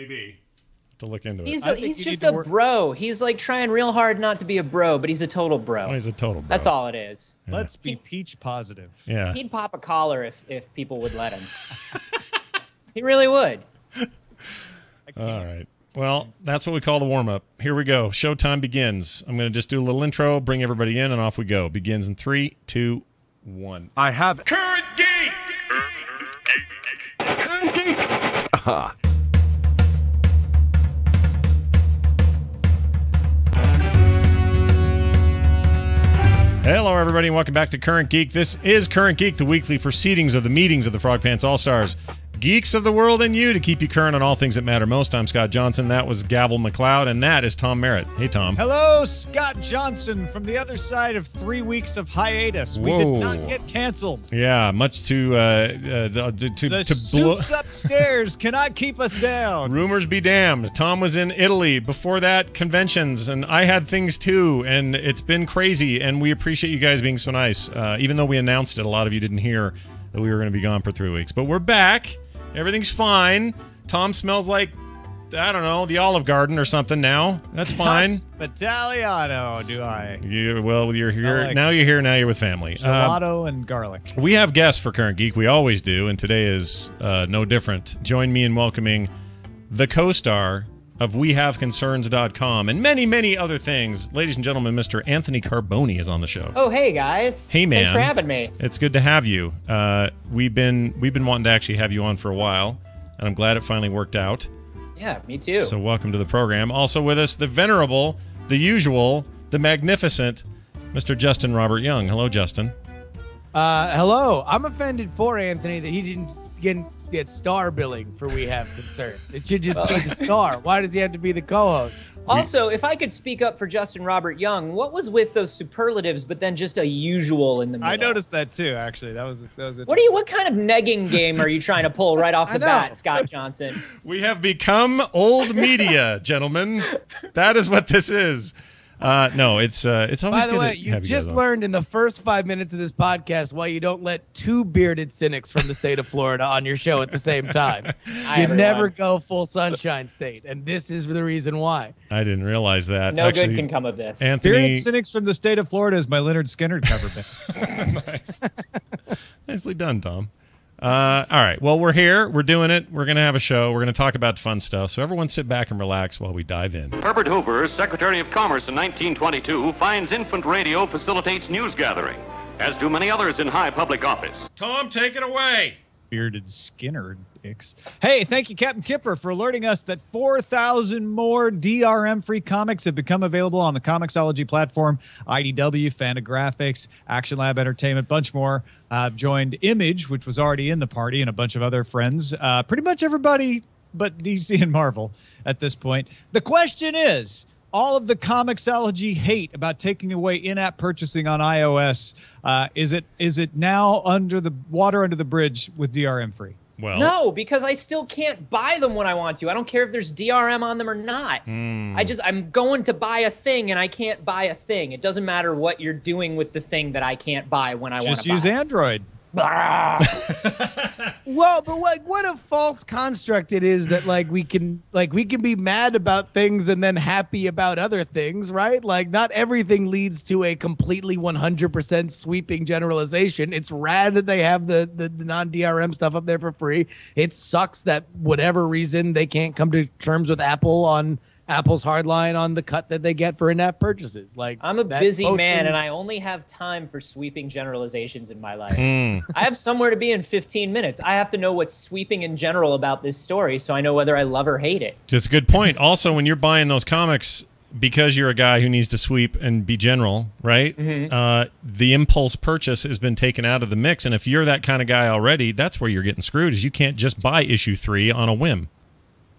Maybe. To look into it. He's just a bro. He's like trying real hard not to be a bro, but he's a total bro. Oh, he's a total bro. That's all it is. Yeah. Let's be peach positive. Yeah. He'd pop a collar if people would let him. He really would. All right. Well, that's what we call the warm-up. Here we go. Showtime begins. I'm going to just do a little intro, bring everybody in, and off we go. Begins in 3, 2, 1. I have Current Geek! Current Geek! Hello, everybody, and welcome back to Current Geek. This is Current Geek, the weekly proceedings of the meetings of the Frog Pants All-Stars. Geeks of the world and you to keep you current on all things that matter most. I'm Scott Johnson. That was Gavel McLeod, and that is Tom Merritt. Hey, Tom. Hello, Scott Johnson from the other side of 3 weeks of hiatus. We did not get canceled. Yeah, much the soups upstairs cannot keep us down. Rumors be damned. Tom was in Italy. Before that, conventions, and I had things too, and it's been crazy, and we appreciate you guys being so nice. Even though we announced it, a lot of you didn't hear that we were going to be gone for 3 weeks. But we're back. Everything's fine. Tom smells like, I don't know, the Olive Garden or something now. That's fine. Italiano, do I? Well, you're here. Like now you're here. Now you're with family. Gelato and garlic. We have guests for Current Geek. We always do, and today is no different. Join me in welcoming the co-star of WeHaveConcerns.com and many, many other things. Ladies and gentlemen, Mr. Anthony Carboni is on the show. Oh, hey, guys. Hey, man. Thanks for having me. It's good to have you. We've been wanting to actually have you on for a while, and I'm glad it finally worked out. Yeah, me too. So welcome to the program. Also with us, the venerable, the usual, the magnificent, Mr. Justin Robert Young. Hello, Justin. Hello. I'm offended for Anthony that he didn't get star billing for We Have Concerns. It should just be the star. Why does he have to be the co-host? Also, if I could speak up for Justin Robert Young, what was with those superlatives, but then just a usual in the middle? I noticed that too, actually. That was it. What kind of negging game are you trying to pull right off the bat, Scott Johnson? We have become old media, gentlemen. That is what this is. No, it's always good. By the way, you just learned in the first 5 minutes of this podcast why you don't let two bearded cynics from the state of Florida on your show at the same time. You never go full Sunshine State, and this is the reason why. I didn't realize that. No good can come of this. Anthony, bearded cynics from the state of Florida is my Leonard Skinner cover band. Nice. Nicely done, Tom. All right. Well, we're here. We're doing it. We're going to have a show. We're going to talk about fun stuff. So everyone sit back and relax while we dive in. Herbert Hoover, Secretary of Commerce in 1922, finds infant radio facilitates news gathering, as do many others in high public office. Tom, take it away. Bearded Skinner dicks. Hey, thank you, Captain Kipper, for alerting us that 4,000 more DRM-free comics have become available on the Comixology platform. IDW, Fantagraphics, Action Lab Entertainment, bunch more. Joined Image, which was already in the party, and a bunch of other friends. Pretty much everybody but DC and Marvel at this point. The question is, all of the Comixology hate about taking away in-app purchasing on iOS, is it now under the water under the bridge with DRM free? Well, no, because I still can't buy them when I want to. I don't care if there's DRM on them or not. I'm going to buy a thing and I can't buy a thing. It doesn't matter what you're doing with the thing that I can't buy when I want to buy. Just use Android. Well, but what a false construct it is that we can be mad about things and then happy about other things, right? Like, not everything leads to a completely 100% sweeping generalization. It's rad that they have the non-DRM stuff up there for free. It sucks that whatever reason they can't come to terms with Apple on Apple's hardline on the cut that they get for in-app purchases. Like, I'm a busy man, and I only have time for sweeping generalizations in my life. I have somewhere to be in 15 minutes. I have to know what's sweeping in general about this story so I know whether I love or hate it. That's a good point. Also, when you're buying those comics, because you're a guy who needs to sweep and be general, right? The impulse purchase has been taken out of the mix, and if you're that kind of guy already, that's where you're getting screwed, is you can't just buy issue 3 on a whim.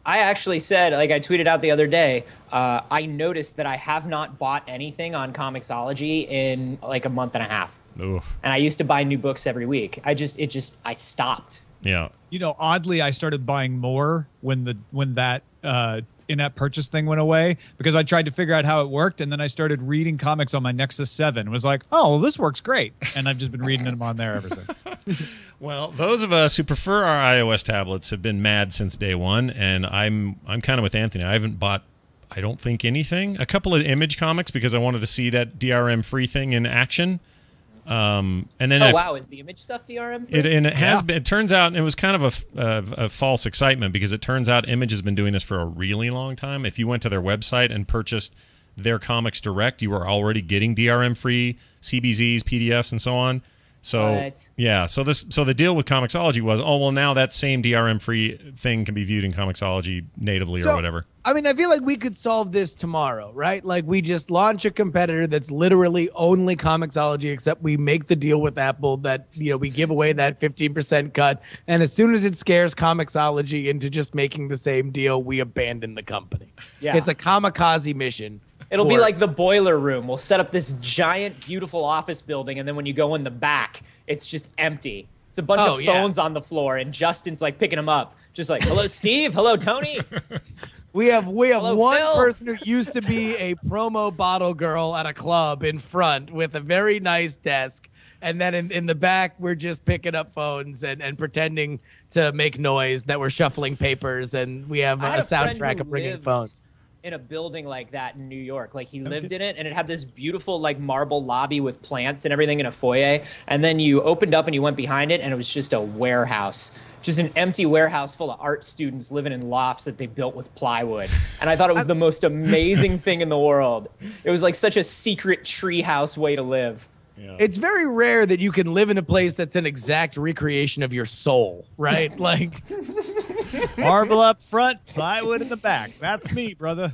I actually said, like I tweeted out the other day, I noticed that I have not bought anything on Comixology in like a month and a half. Oof. And I used to buy new books every week. I stopped. Yeah. You know, oddly, I started buying more when that in-app purchase thing went away because I tried to figure out how it worked, and then I started reading comics on my Nexus 7. It was like, oh, well, this works great, and I've just been reading them on there ever since. Well, those of us who prefer our iOS tablets have been mad since day one, and I'm kind of with Anthony. I haven't bought, I don't think, anything. A couple of Image comics because I wanted to see that DRM free thing in action. And then wow, is the Image stuff DRM free? It has been. It turns out, and it was kind of a false excitement because it turns out Image has been doing this for a really long time. If you went to their website and purchased their comics direct, you were already getting DRM free CBZs, PDFs, and so on. So yeah, so the deal with Comixology was, oh well, now that same DRM free thing can be viewed in Comixology natively or whatever. I mean, I feel like we could solve this tomorrow, right? Like we just launch a competitor that's literally only Comixology, except we make the deal with Apple that, you know, we give away that 15% cut, and as soon as it scares Comixology into just making the same deal, we abandon the company. Yeah, it's a kamikaze mission. It'll be like the Boiler Room. We'll set up this giant, beautiful office building, and then when you go in the back, it's just empty. It's a bunch of phones on the floor, and Justin's like picking them up, just like, hello, Steve. Hello, Tony. We have Hello, one Phil. person who used to be a promo bottle girl at a club in front with a very nice desk. And then in the back, we're just picking up phones and pretending to make noise that we're shuffling papers. And we have a soundtrack of ringing phones. In a building like that in New York, like he lived in it, and it had this beautiful like marble lobby with plants and everything in a foyer, and then you opened up and you went behind it and it was just a warehouse, just an empty warehouse full of art students living in lofts that they built with plywood. And I thought it was the most amazing thing in the world. It was like such a secret treehouse way to live. Yeah. It's very rare that you can live in a place that's an exact recreation of your soul, right? Like marble up front, plywood in the back. That's me, brother.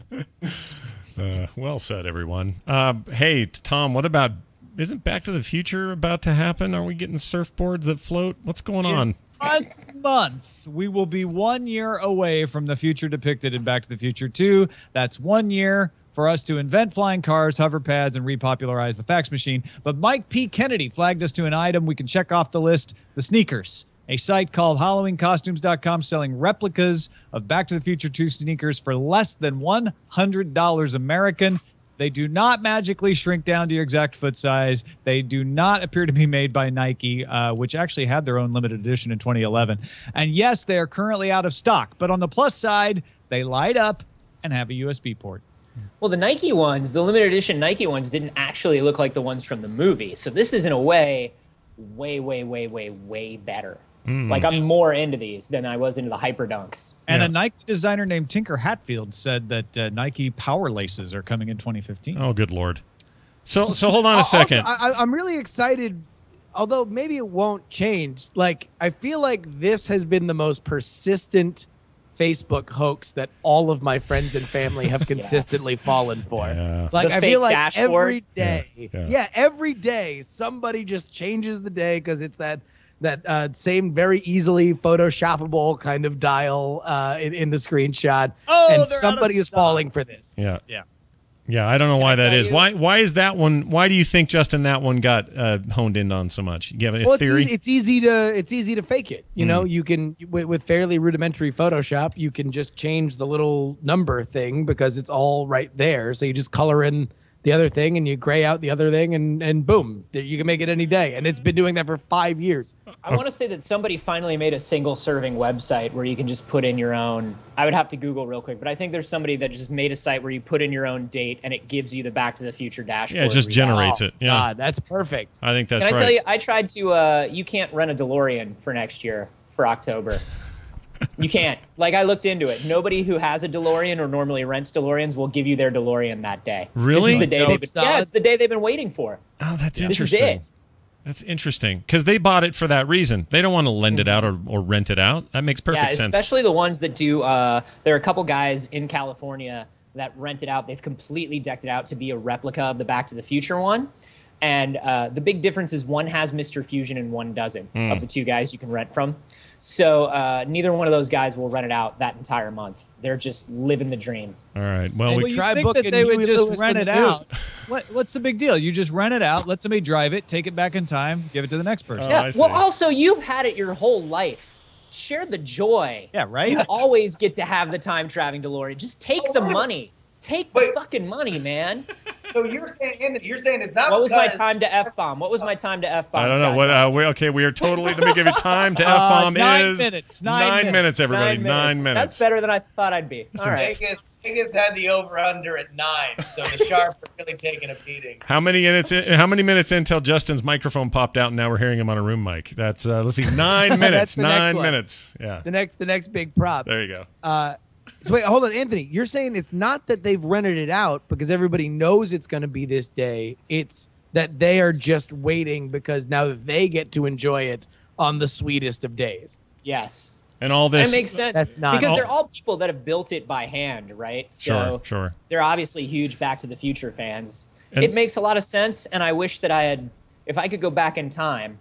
Well said, everyone. Hey, Tom, what about, isn't Back to the Future about to happen? Are we getting surfboards that float? What's going on? 1 month, we will be 1 year away from the future depicted in Back to the Future 2. That's 1 year for us to invent flying cars, hover pads, and repopularize the fax machine. But Mike P. Kennedy flagged us to an item we can check off the list, the sneakers. A site called HalloweenCostumes.com selling replicas of Back to the Future 2 sneakers for less than $100 American. They do not magically shrink down to your exact foot size. They do not appear to be made by Nike, which actually had their own limited edition in 2011. And yes, they are currently out of stock. But on the plus side, they light up and have a USB port. Well, the Nike ones, the limited edition Nike ones, didn't actually look like the ones from the movie. So this is, in a way, way better. Like, I'm more into these than I was into the Hyperdunks. And a Nike designer named Tinker Hatfield said that Nike Power Laces are coming in 2015. Oh, good Lord. So hold on a second. Also, I'm really excited, although maybe it won't change. Like, I feel like this has been the most persistent Facebook hoax that all of my friends and family have consistently fallen for. Yeah. Like, The I feel fake like every dashboard? day, every day somebody just changes the day because it's that same very easily photoshoppable kind of dial in the screenshot, and somebody is falling for this. Yeah, I don't know why that is. you? Why is that one? Why do you think, Justin, that one got honed in on so much? You have a theory? It's easy to fake it. You know, you can with fairly rudimentary Photoshop, you can just change the little number thing because it's all right there. So you just color in the other thing and you gray out the other thing, and boom, you can make it any day. And it's been doing that for 5 years. I want to say that somebody finally made a single serving website where you can just put in your own. I would have to Google real quick, but I think there's somebody that just made a site where you put in your own date and it gives you the Back to the Future dashboard. Yeah, it just generates it. Yeah, God, that's perfect. I think that's Can right. I tell you, I tried to, you can't rent a DeLorean for next year, for October. You can't. Like, I looked into it. Nobody who has a DeLorean or normally rents DeLoreans will give you their DeLorean that day. Really? This is the day it's the day they've been waiting for. Oh, that's This is interesting. it. That's interesting because they bought it for that reason. They don't want to lend it out or rent it out. That makes perfect sense. Especially the ones that do. There are a couple guys in California that rent it out. They've completely decked it out to be a replica of the Back to the Future one. And the big difference is one has Mr. Fusion and one doesn't, of the two guys you can rent from. So neither one of those guys will rent it out that entire month. They're just living the dream. All right. Well, Well, we you try think that booking they would Huey just Lewis rent in it the out? news. What's the big deal? You just rent it out, let somebody drive it, take it back in time, give it to the next person. Oh, I Yeah. see. Well, also, you've had it your whole life. share the joy. Yeah, right? You always get to have the time traveling DeLorean. Just take the money. Take the fucking money, man. So you're saying, Anthony, you're saying it's not. What was my time to F-bomb? What was my time to F-bomb? I don't know. Okay, we are totally. Let me give you time to F-bomb 9 minutes. 9 minutes, everybody. 9 minutes. That's better than I thought I'd be. All right. Vegas had the over/under at 9, so the sharp are really taking a beating. How many minutes until Justin's microphone popped out and now we're hearing him on a room mic? That's let's see, 9 minutes. 9 minutes. Yeah. The next big prop. There you go. So wait, hold on, Anthony. You're saying it's not that they've rented it out because everybody knows it's going to be this day. It's that they are just waiting because now they get to enjoy it on the sweetest of days. Yes. And all this. That makes sense. That's not because they're all people that have built it by hand, right? So Sure. They're obviously huge Back to the Future fans. And it makes a lot of sense, and I wish that if I could go back in time,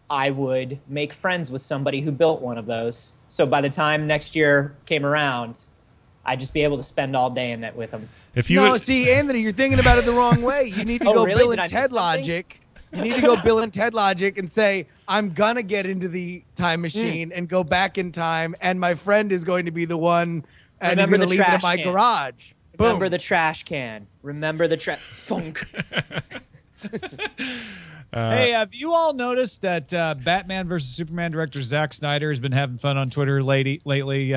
I would make friends with somebody who built one of those. So by the time next year came around, I'd just be able to spend all day in it with them. See, Anthony, you're thinking about it the wrong way. You need to go really? Bill and Ted logic. You need to go Bill and Ted logic and say, I'm going to get into the time machine and go back in time, and my friend is going to be the one, and he's going to leave it in my garage. Remember the trash can. Remember the trash. Thunk. Hey, have you all noticed that Batman versus Superman director Zack Snyder has been having fun on Twitter lately,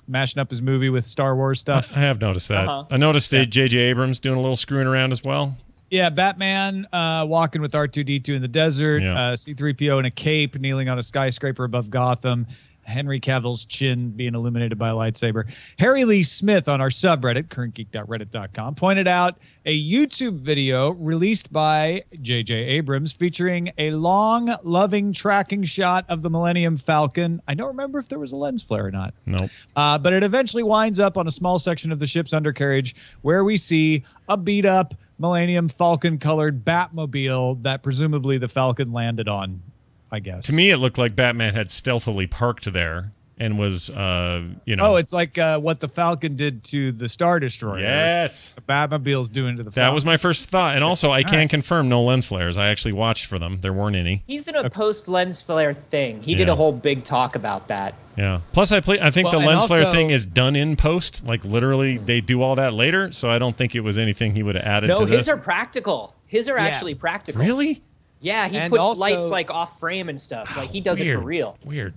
mashing up his movie with Star Wars stuff? I have noticed that. I noticed J.J. Abrams doing a little screwing around as well. Yeah, Batman walking with R2-D2 in the desert, C-3PO in a cape, kneeling on a skyscraper above Gotham, Henry Cavill's chin being illuminated by a lightsaber. Harry Lee Smith on our subreddit, currentgeek.reddit.com, pointed out a YouTube video released by J.J. Abrams featuring a long, loving tracking shot of the Millennium Falcon. I don't remember if there was a lens flare or not. Nope. But it eventually winds up on a small section of the ship's undercarriage where we see a beat-up Millennium Falcon-colored Batmobile that presumably the Falcon landed on, I guess. To me, it looked like Batman had stealthily parked there and was, Oh, it's like what the Falcon did to the Star Destroyer. Yes. The Batmobile's doing to the Falcon. That was my first thought. And also, I can confirm no lens flares. I actually watched for them. There weren't any. He's in a post-lens flare thing. He did a whole big talk about that. Yeah. Plus, I think the lens flare thing is done in post. Like, literally, they do all that later. So I don't think it was anything he would have added to this. No, his are practical. His are actually practical. Really? Yeah, he puts lights like off frame and stuff. Like he does it for real. Weird.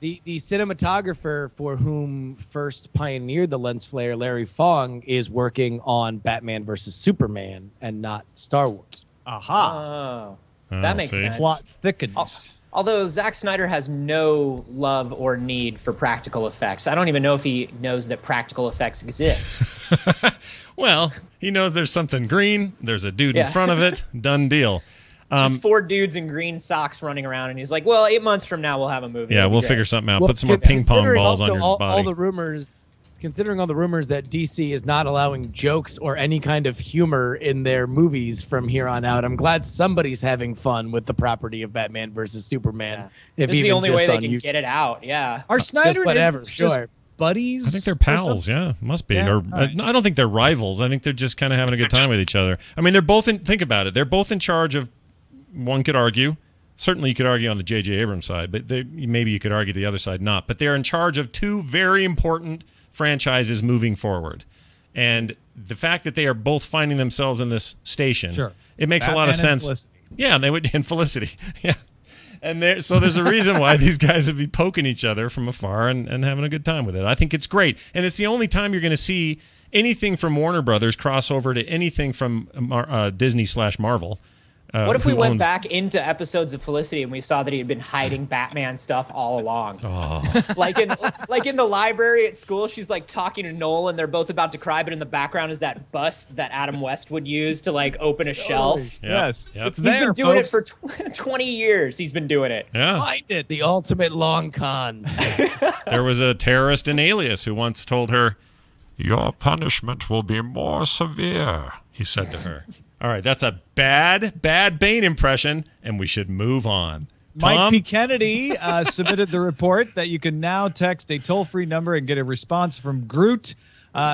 The cinematographer for whom first pioneered the lens flare, Larry Fong, is working on Batman versus Superman and not Star Wars. Oh, that makes sense. Plot thickens. Although Zack Snyder has no love or need for practical effects. I don't even know if he knows that practical effects exist. Well, he knows there's something green. There's a dude in front of it. Done deal. Just 4 dudes in green socks running around, and he's like, well, 8 months from now, we'll have a movie. Yeah, we'll figure something out. Put some more ping pong balls on your body. All the rumors, considering all the rumors that DC is not allowing jokes or any kind of humor in their movies from here on out, I'm glad somebody's having fun with the property of Batman versus Superman. Yeah. This is the only way they can get it out. Yeah. Are Snyder whatever, just buddies? I think they're pals. Yeah, must be. Or I don't think they're rivals. I think they're just kind of having a good time with each other. I mean, they're both in. Think about it. They're both in charge of. One could argue, certainly you could argue on the J.J. Abrams side, but maybe you could argue the other side not. But they're in charge of 2 very important franchises moving forward. And the fact that they are both finding themselves in this station, it makes a lot of sense. Felicity. Yeah, they would, and Felicity. Yeah. And so there's a reason why these guys would be poking each other from afar and having a good time with it. I think it's great. And it's the only time you're going to see anything from Warner Brothers cross over to anything from Disney/Marvel. What if we went back into episodes of Felicity and we saw that he had been hiding Batman stuff all along? Like in the library at school, she's like talking to Noel and they're both about to cry, but in the background is that bust that Adam West would use to like open a shelf. Yes. He's been doing it for 20 years. He's been doing it. Yeah. Find it. The ultimate long con. There was a terrorist in Alias who once told her, "Your punishment will be more severe," he said to her. All right, that's a bad Bane impression, and we should move on. Mike P. Kennedy submitted the report that you can now text a toll-free number and get a response from Groot.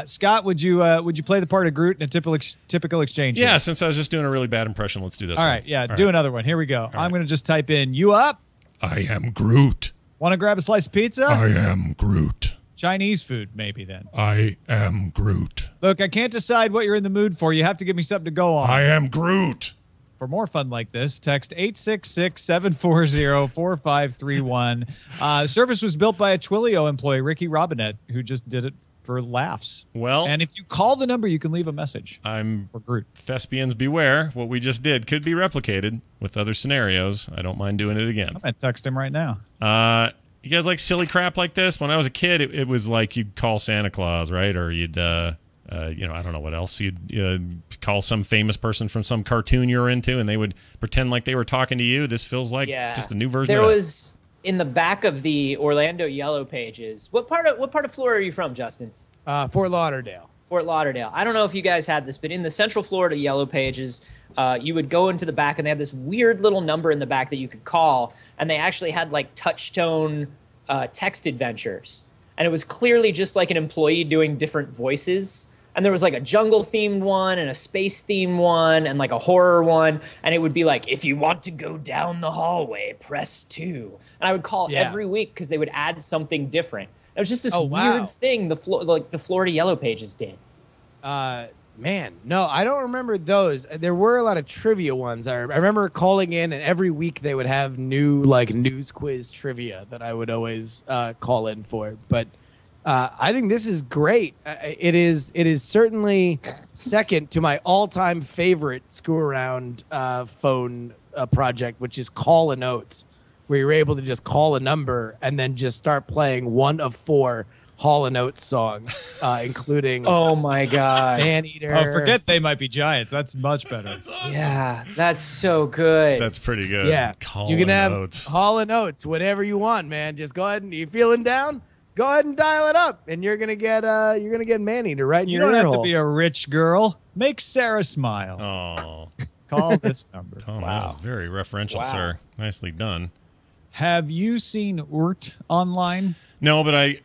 Scott, would you play the part of Groot in a typical exchange? Yeah, here? since I was just doing a really bad impression, let's do this. All right, yeah, do another one. Here we go. I'm going to just type in, "You up?" I am Groot. Want to grab a slice of pizza? I am Groot. Chinese food, maybe then. I am Groot. Look, I can't decide what you're in the mood for. You have to give me something to go on. I am Groot. For more fun like this, text 866-740-4531. The service was built by a Twilio employee, Ricky Robinette, who just did it for laughs. Well, and if you call the number, you can leave a message. I'm for Groot. Thespians beware. What we just did could be replicated with other scenarios. I don't mind doing it again. I'm going to text him right now. You guys like silly crap like this? When I was a kid, it was like you'd call Santa Claus, right? Or you'd... you know, I don't know what else. You'd call some famous person from some cartoon you're into, and they would pretend like they were talking to you. This feels like just a new version of that. There was, in the back of the Orlando Yellow Pages, what part of Florida are you from, Justin? Fort Lauderdale. Fort Lauderdale. I don't know if you guys had this, but in the Central Florida Yellow Pages, you would go into the back, and they had this weird little number in the back that you could call, and they actually had, like, touch-tone text adventures. And it was clearly just like an employee doing different voices. And there was like a jungle-themed one and a space-themed one and like a horror one. And it would be like, if you want to go down the hallway, press 2. And I would call every week because they would add something different. It was just this weird thing the Florida Yellow Pages did. Man, no, I don't remember those. There were a lot of trivia ones. I remember calling in, and every week they would have new like news quiz trivia that I would always call in for. But I think this is great. It is certainly second to my all-time favorite screw-around phone project, which is Call and Oates, where you're able to just call a number and then just start playing one of 4 Hall & Oates songs, including oh my god, Maneater. Oh, forget They Might Be Giants. That's much better. That's awesome. Yeah, that's so good. That's pretty good. Yeah, Call you can have Oates. Hall & Oates, whatever you want, man. Just go ahead and you feeling down? Go ahead and dial it up, and you're gonna get Maneater right in You your don't ear have to hole. be a rich girl. Make Sarah smile. Oh, Call this number. Tom, that was very referential, sir. Nicely done. Have you seen Urt online? No, but I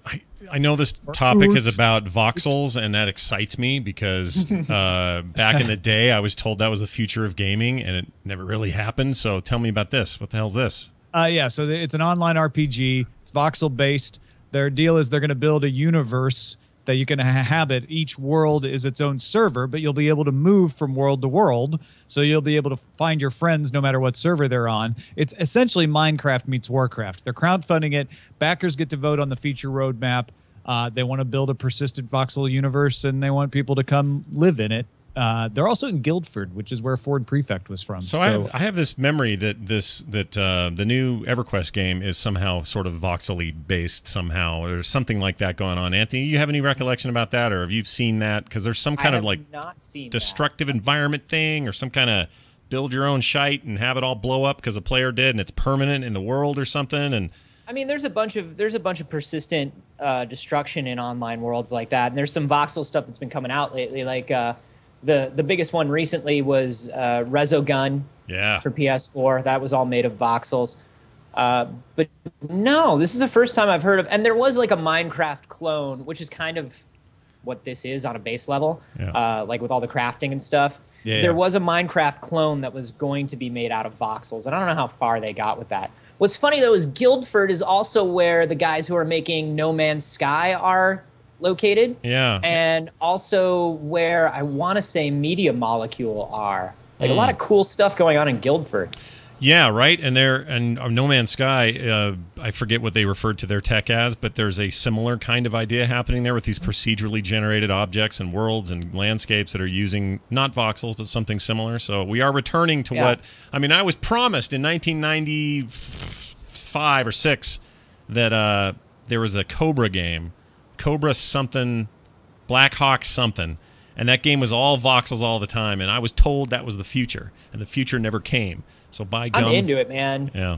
know this topic is about voxels, and that excites me because back in the day, I was told that was the future of gaming, and it never really happened. So tell me about this. What the hell's this? Yeah, so it's an online RPG. It's voxel-based. Their deal is they're going to build a universe that you can inhabit. Each world is its own server, but you'll be able to move from world to world. So you'll be able to find your friends no matter what server they're on. It's essentially Minecraft meets Warcraft. They're crowdfunding it. Backers get to vote on the feature roadmap. They want to build a persistent voxel universe, and they want people to come live in it. They're also in Guildford, which is where Ford Prefect was from. So I have this memory that the new EverQuest game is somehow sort of voxely based somehow, or something like that going on. Anthony, you have any recollection about that, or have you seen that? Because there's some kind of like destructive environment thing, or some kind of build your own shite and have it all blow up because a player did, and it's permanent in the world or something. And I mean, there's a bunch of persistent destruction in online worlds like that, and there's some voxel stuff that's been coming out lately, like. The biggest one recently was Resogun for PS4. That was all made of voxels. But no, this is the first time I've heard of... And there was like a Minecraft clone, which is kind of what this is on a base level, like with all the crafting and stuff. There was a Minecraft clone that was going to be made out of voxels, and I don't know how far they got with that. What's funny, though, is Guildford is also where the guys who are making No Man's Sky are located, and also where I want to say Media Molecule are. Like a lot of cool stuff going on in Guildford. Yeah, right. And No Man's Sky, I forget what they referred to their tech as, but there's a similar kind of idea happening there with these procedurally generated objects and worlds and landscapes that are using not voxels but something similar. So we are returning to what I mean. I was promised in 1995 or 6 that there was a Cobra game. Cobra something, Black Hawk something, and that game was all voxels all the time, and I was told that was the future, and the future never came. So by gum, I'm into it, man. Yeah,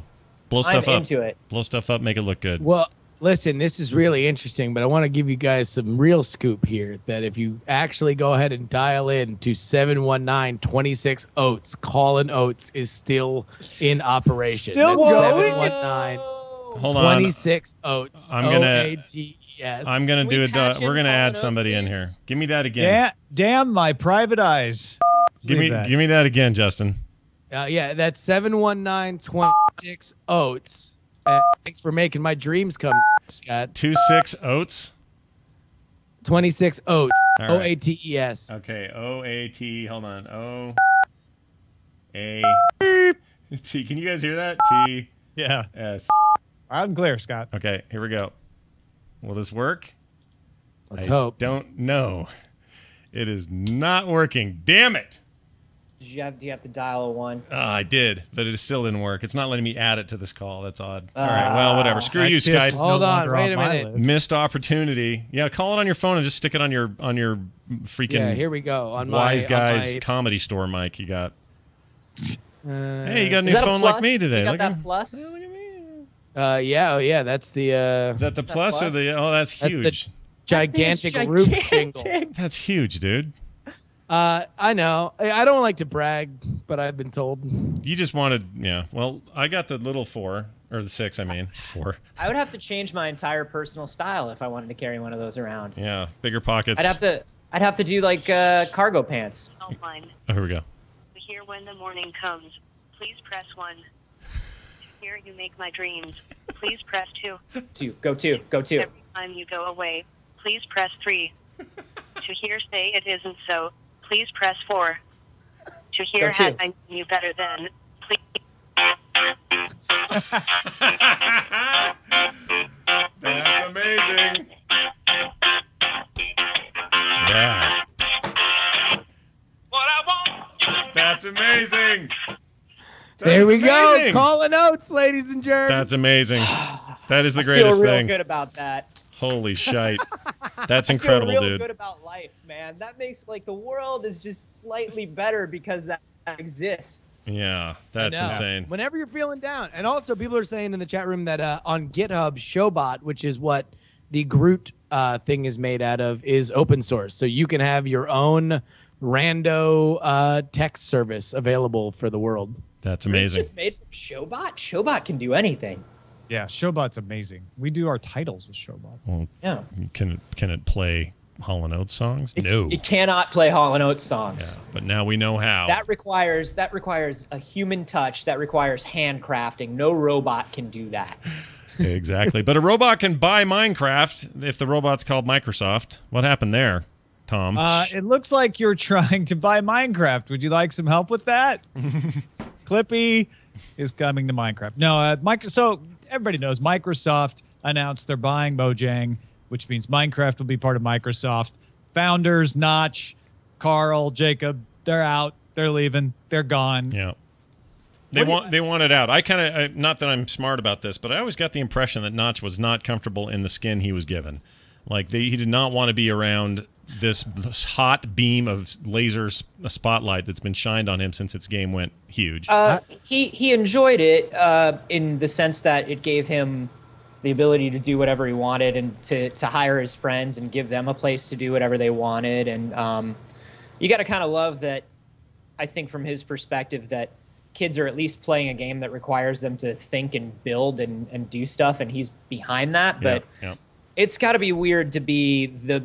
blow stuff up. I'm into it. Blow stuff up, make it look good. Well, listen, this is really interesting, but I want to give you guys some real scoop here. That if you actually go ahead and dial in to 719-26 Oates, Call & Oates is still in operation. Still going? 719-26 Oates. I'm gonna. OATES. I'm gonna do it. We're gonna add somebody in here. Give me that again. Damn my private eyes. Give me that again, Justin. Yeah, that's 719-26 Oates. Thanks for making my dreams come, Scott. 26 oats. 26 oats. All right. O-A-T-E-S. Okay, O-A-T. Hold on. O-A-T. Can you guys hear that? T. Yeah. S. Loud and clear, Scott. Okay, here we go. Will this work? Let's hope. Don't know. It is not working. Damn it. Do you have to dial a 1? I did, but it still didn't work. It's not letting me add it to this call. That's odd. All right, well, whatever. Screw you, Skype. Hold on, wait a minute. Missed opportunity. Yeah, call it on your phone and just stick it on your freaking Yeah, here we go. On Wise my, Guys on my, Comedy Store mic you got. Hey, you got a new phone plus? like me today. You got Look that at, plus? look at me. yeah, oh yeah, that's the Is that the that plus or plus? the? Oh, that's that's huge. the gigantic That thing's roof gigantic. shingle. That's huge, dude. I know. I don't like to brag, but I've been told. You just wanted, yeah. Well, I got the little 4 or the 6. I mean, 4. I would have to change my entire personal style if I wanted to carry one of those around. Yeah, bigger pockets. I'd have to do like cargo pants. Line. Oh, here we go. To hear when the morning comes, please press 1. To hear you make my dreams, please press 2. Go two. Every time you go away, please press 3. To hear say it isn't so, please press 4. To hear Go two. had I known you better then, please. That's amazing. Yeah. That's amazing. There we go. amazing. Calling notes, ladies and germs. That's amazing. That is the I greatest feel real thing. good about that. Holy shite. That's I incredible, feel real dude. good about life, man. That makes like the world is just slightly better because that exists. Yeah, that's I know. insane. Whenever you're feeling down. And also, people are saying in the chat room that on GitHub, Showbot, which is what the Groot thing is made out of, is open source. So you can have your own rando text service available for the world. That's It's amazing. just made from Showbot. Showbot can do anything. Yeah, Showbot's amazing. We do our titles with Showbot. Well, Yeah. can it play Hall & Oates songs? No. It cannot play Hall & Oates songs. Yeah, but now we know how. That requires a human touch. That requires handcrafting. No robot can do that. Exactly. But a robot can buy Minecraft if the robot's called Microsoft. What happened there, Tom? It looks like you're trying to buy Minecraft. Would you like some help with that? Clippy is coming to Minecraft. No, so everybody knows Microsoft announced they're buying Mojang, which means Minecraft will be part of Microsoft. Founders, Notch, Carl, Jacob, they're out. They're leaving. They're gone. Yeah. They want it out. I kind of, not that I'm smart about this, but I always got the impression that Notch was not comfortable in the skin he was given. Like, he did not want to be around this hot beam of laser spotlight that's been shined on him since its game went huge. He enjoyed it in the sense that it gave him the ability to do whatever he wanted and to hire his friends and give them a place to do whatever they wanted. And you got to kind of love that, I think, from his perspective, that kids are at least playing a game that requires them to think and build and do stuff, and he's behind that. But yeah. it's got to be weird to be the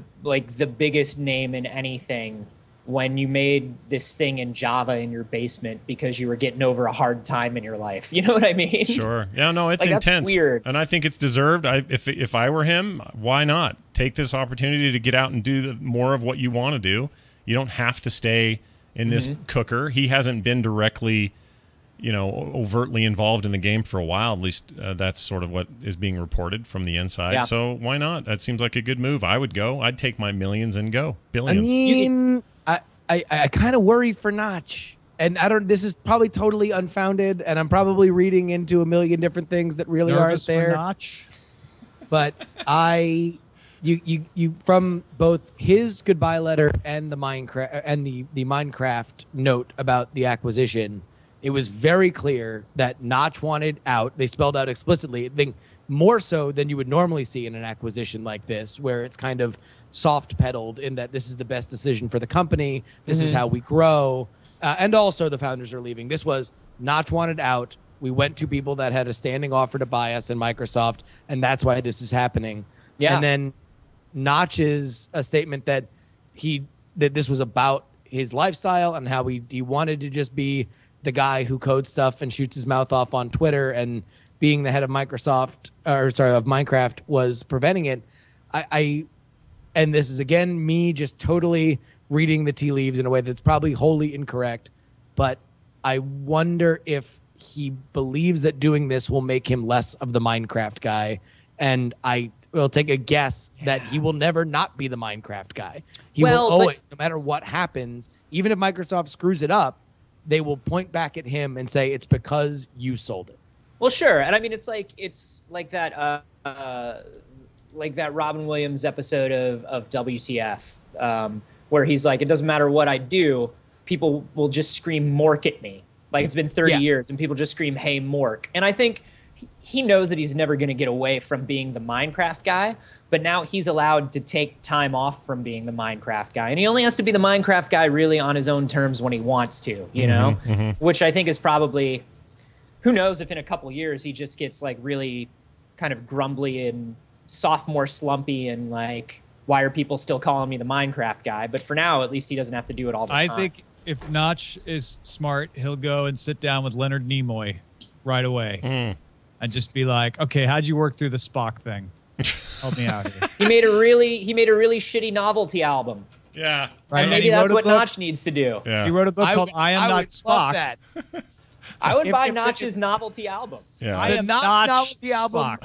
biggest name in anything when you made this thing in Java in your basement because you were getting over a hard time in your life. You know what I mean? Sure. Yeah, no, it's Like, that's intense. weird. And I think it's deserved. If I were him, why not? Take this opportunity to get out and do more of what you want to do. You don't have to stay in this cooker. He hasn't been directly, overtly involved in the game for a while. At least that's sort of what is being reported from the inside. Yeah. So why not? That seems like a good move. I would go. I'd take my millions and go. I Billions. mean, I kind of worry for Notch. And this is probably totally unfounded, and I'm probably reading into a million different things that really Nervous aren't for there. Notch? But you from both his goodbye letter and the Minecraft note about the acquisition, it was very clear that Notch wanted out. They spelled out explicitly, I think more so than you would normally see in an acquisition like this, where it's kind of soft pedaled in that this is the best decision for the company. This is how we grow. And also the founders are leaving. This was Notch wanted out. We went to people that had a standing offer to buy us in Microsoft, and that's why this is happening. Yeah. And then Notch's a statement that this was about his lifestyle and how he wanted to just be the guy who codes stuff and shoots his mouth off on Twitter and being the head of Microsoft, or sorry, of Minecraft, was preventing it. And this is again me just totally reading the tea leaves in a way that's probably wholly incorrect, but I wonder if he believes that doing this will make him less of the Minecraft guy, and I will take a guess that he will never not be the Minecraft guy. He will always, no matter what happens, even if Microsoft screws it up, they will point back at him and say it's because you sold it. Well, sure, and I mean it's like that Robin Williams episode of WTF, where he's like, it doesn't matter what I do, people will just scream Mork at me. Like it's been 30 years and people just scream, hey, Mork. And I think he knows that he's never going to get away from being the Minecraft guy, but now he's allowed to take time off from being the Minecraft guy. And he only has to be the Minecraft guy really on his own terms when he wants to, you know, which I think is probably, who knows if in a couple years he just gets like really kind of grumbly and sophomore slumpy and like, why are people still calling me the Minecraft guy? But for now, at least he doesn't have to do it all the time. I think if Notch is smart, he'll go and sit down with Leonard Nimoy right away and just be like, okay, how'd you work through the Spock thing? Help me out here. He made a really shitty novelty album. Yeah. Right. And maybe that's what Notch needs to do. Yeah. He wrote a book called I Am Not Spock. That. I would buy Notch's novelty album. Yeah. I am not novelty album.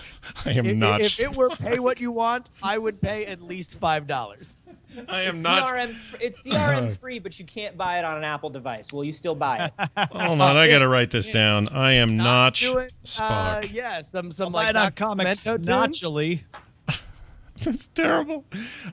I am not. If it were pay what you want, I would pay at least $5. I am it's not. It's DRM free, but you can't buy it on an Apple device. Will you still buy it? Hold on, I gotta write this down. I am not Spock. Yeah, some like not comics notchily. That's terrible.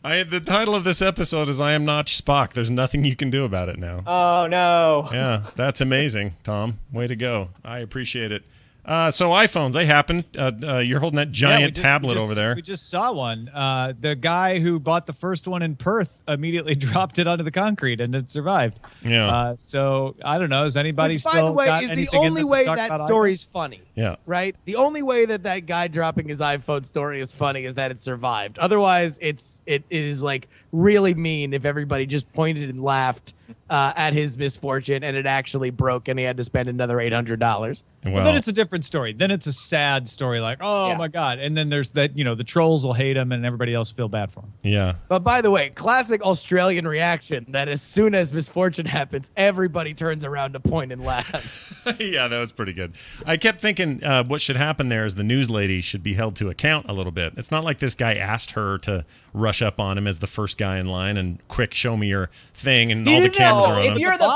The title of this episode is I Am Not Spock. There's nothing you can do about it now. Oh, no. Yeah, that's amazing, Tom. Way to go. I appreciate it. So iPhones, they happen. You're holding that giant tablet over there. We just saw one. The guy who bought the first one in Perth immediately dropped it onto the concrete and it survived. Yeah. So I don't know. Has anybody Which, by the way, is the only way that story's funny. Yeah. Right? The only way that guy dropping his iPhone story is funny is that it survived. Otherwise, it is like really mean if everybody just pointed and laughed at his misfortune and it actually broke and he had to spend another $800. Well, then it's a different story. Then it's a sad story like, oh my God. And then there's that, the trolls will hate him and everybody else feel bad for him. Yeah. But by the way, classic Australian reaction that as soon as misfortune happens, everybody turns around to point and laugh. Yeah, that was pretty good. I kept thinking what should happen there is the news lady should be held to account a little bit. It's not like this guy asked her to rush up on him as the first guy in line and quick show me your thing and all the cameras are on him. If you're the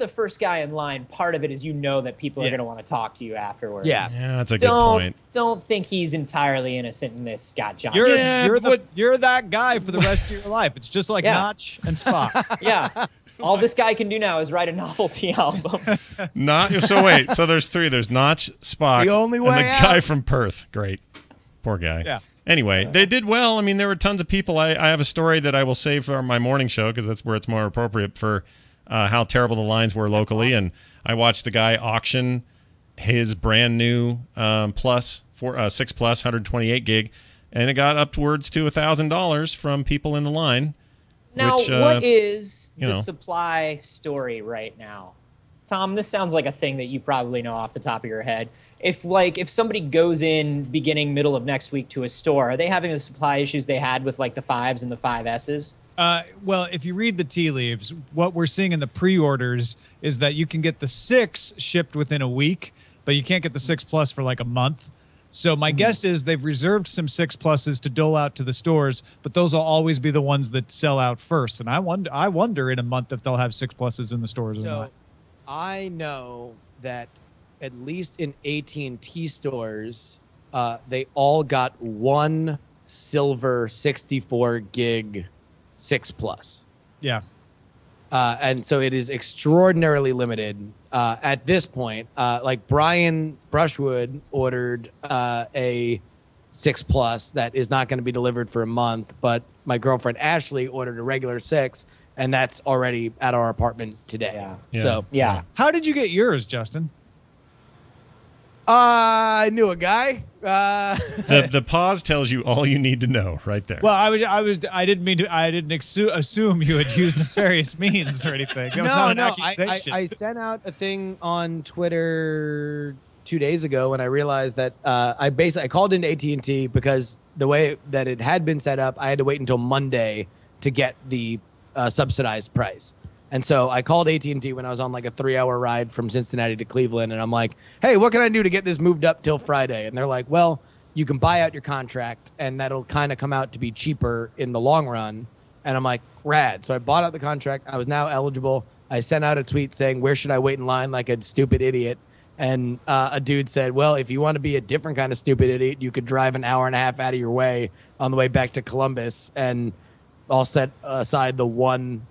first guy in line, part of it is that people are going to want to talk to you afterwards. Yeah, that's a good point. Don't think he's entirely innocent in this, Scott Johnson. You're that guy for the rest of your life. It's just like Notch and Spock. Yeah. All this guy can do now is write a novelty album. So there's three. There's Notch, Spock, the only way and the guy from Perth. Great. Poor guy. Yeah. Anyway, they did well. I mean, there were tons of people. I have a story that I will save for my morning show because that's where it's more appropriate for how terrible the lines were locally. And I watched a guy auction his brand new 6 Plus 128 gig, and it got upwards to $1,000 from people in the line. Now, what is the supply story right now? Tom, this sounds like a thing that you probably know off the top of your head. If somebody goes in middle of next week to a store, are they having the supply issues they had with like the 5s and the 5Ss? Well, if you read the tea leaves, what we're seeing in the pre-orders is that you can get the 6 shipped within a week, but you can't get the 6 Plus for like a month. So my guess is they've reserved some 6 Pluses to dole out to the stores, but those will always be the ones that sell out first. And I wonder in a month if they'll have 6 Pluses in the stores or not. I know that at least in AT&T stores, they all got one silver 64 gig 6 Plus. Yeah. And so it is extraordinarily limited at this point. Like Brian Brushwood ordered a 6 Plus that is not going to be delivered for a month, but my girlfriend Ashley ordered a regular 6, and that's already at our apartment today. Yeah. So How did you get yours, Justin? I knew a guy. The pause tells you all you need to know right there. Well, I didn't assume you had used nefarious means or anything. That was not an accusation. I sent out a thing on Twitter 2 days ago when I realized that I called into AT&T because the way that it had been set up, I had to wait until Monday to get the subsidized price. And so I called AT&T when I was on like a 3-hour ride from Cincinnati to Cleveland, and I'm like, hey, what can I do to get this moved up till Friday? And they're like, well, you can buy out your contract, and that'll kind of come out to be cheaper in the long run. And I'm like, rad. So I bought out the contract. I was now eligible. I sent out a tweet saying, where should I wait in line like a stupid idiot? And a dude said, well, if you want to be a different kind of stupid idiot, you could drive an hour and a half out of your way on the way back to Columbus. And I'll set aside the one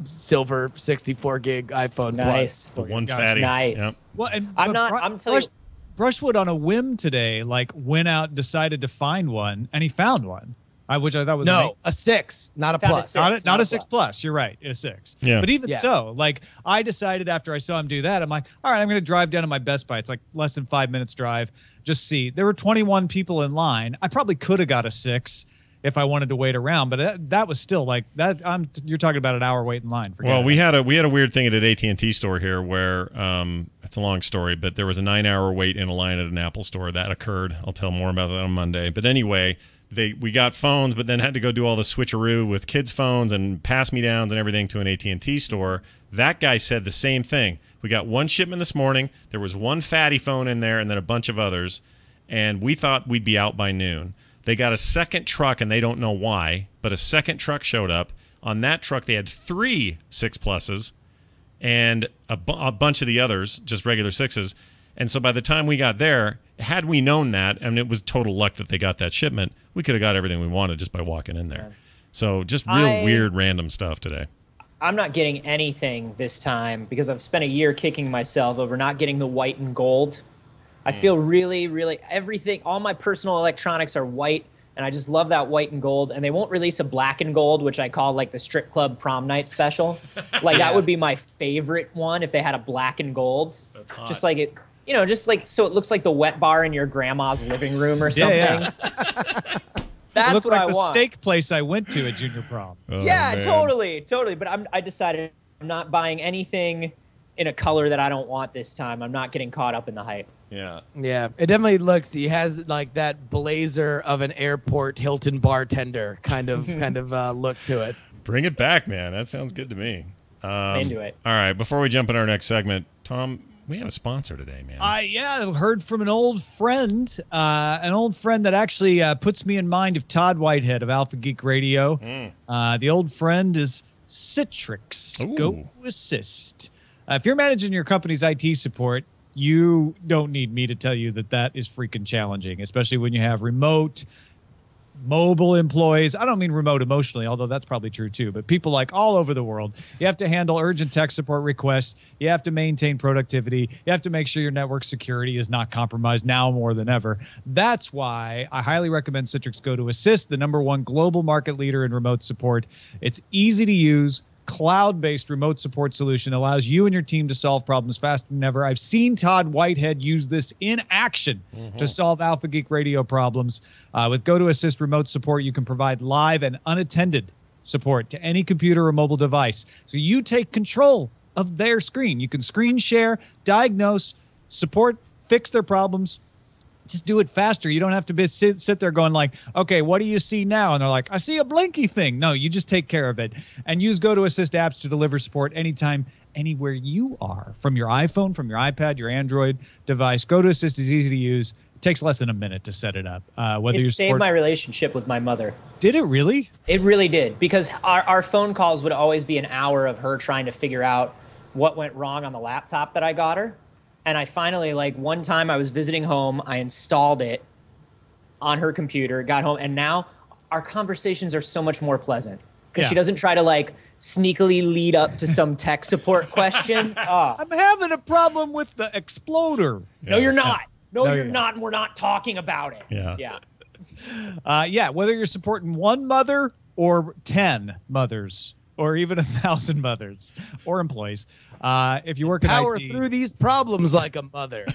silver 64 gig iPhone Nice. The one fatty. Nice. Yep. Well, and I'm telling you. Brushwood on a whim today, like went out, decided to find one, and he found one. Which I thought was a 6, not a Found a plus. 6. not a 6 plus. You're right, a 6. Yeah. But even so, like I decided after I saw him do that, I'm like, all right, I'm going to drive down to my Best Buy. It's like less than 5 minutes drive. Just see. There were 21 people in line. I probably could have got a 6 if I wanted to wait around, but that was still like that. You're talking about an hour wait in line. Well, we had a weird thing at an AT&T store here where it's a long story, but there was a 9-hour wait in a line at an Apple store that occurred. I'll tell more about that on Monday. But anyway, we got phones, but then had to go do all the switcheroo with kids' phones and pass me downs and everything to an AT&T store. That guy said the same thing. We got one shipment this morning. There was one fatty phone in there and then a bunch of others, and we thought we'd be out by noon. They got a second truck, and they don't know why, but a second truck showed up. On that truck, they had 3 6 pluses and a bunch of the others, just regular 6s. And so by the time we got there, had we known that, and it was total luck that they got that shipment, we could have got everything we wanted just by walking in there. So just real weird, random stuff today. I'm not getting anything this time because I've spent a year kicking myself over not getting the white and gold. I feel really, really everything. All my personal electronics are white, and I just love that white and gold. And they won't release a black and gold, which I call like the strip club prom night special. Like that would be my favorite one if they had a black and gold. That's hot. Just like it, just like so it looks like the wet bar in your grandma's living room or something. Yeah. That's it looks what like I the want. steak place I went to at junior prom. Oh, Yeah, man. totally. But I decided I'm not buying anything in a color that I don't want this time. I'm not getting caught up in the hype. Yeah. Yeah, it definitely looks. He has like that blazer of an airport Hilton bartender kind of look to it. Bring it back, man. That sounds good to me. Into it. All right, before we jump in our next segment, Tom, we have a sponsor today, man. I heard from an old friend that actually puts me in mind of Todd Whitehead of Alpha Geek Radio. The old friend is Citrix. Ooh. Go Assist. If you're managing your company's IT support, you don't need me to tell you that is freaking challenging, especially when you have remote, mobile employees. I don't mean remote emotionally, although that's probably true too, but people like all over the world. You have to handle urgent tech support requests. You have to maintain productivity. You have to make sure your network security is not compromised now more than ever. That's why I highly recommend Citrix Go to Assist, the #1 global market leader in remote support. It's easy to use, cloud-based remote support solution allows you and your team to solve problems faster than ever. I've seen Todd Whitehead use this in action to solve Alpha Geek Radio problems. With Go to Assist remote support, you can provide live and unattended support to any computer or mobile device. So you take control of their screen. You can screen share, diagnose, support, fix their problems. Just do it faster. You don't have to sit there going like, okay, what do you see now? And they're like, I see a blinky thing. No, you just take care of it. And use Go to Assist apps to deliver support anytime, anywhere you are. From your iPhone, from your iPad, your Android device. Go to Assist is easy to use. It takes less than a minute to set it up. It saved my relationship with my mother. Did it really? It really did, because our phone calls would always be an hour of her trying to figure out what went wrong on the laptop that I got her. And I finally, like one time I was visiting home, I installed it on her computer, got home, and now our conversations are so much more pleasant because she doesn't try to like sneakily lead up to some tech support question. I'm having a problem with the exploder. No, you're not. No, you're not, and we're not talking about it. Yeah. Whether you're supporting one mother or 10 mothers, or even 1,000 mothers or employees. If you work in Power IT, through these problems like a mother.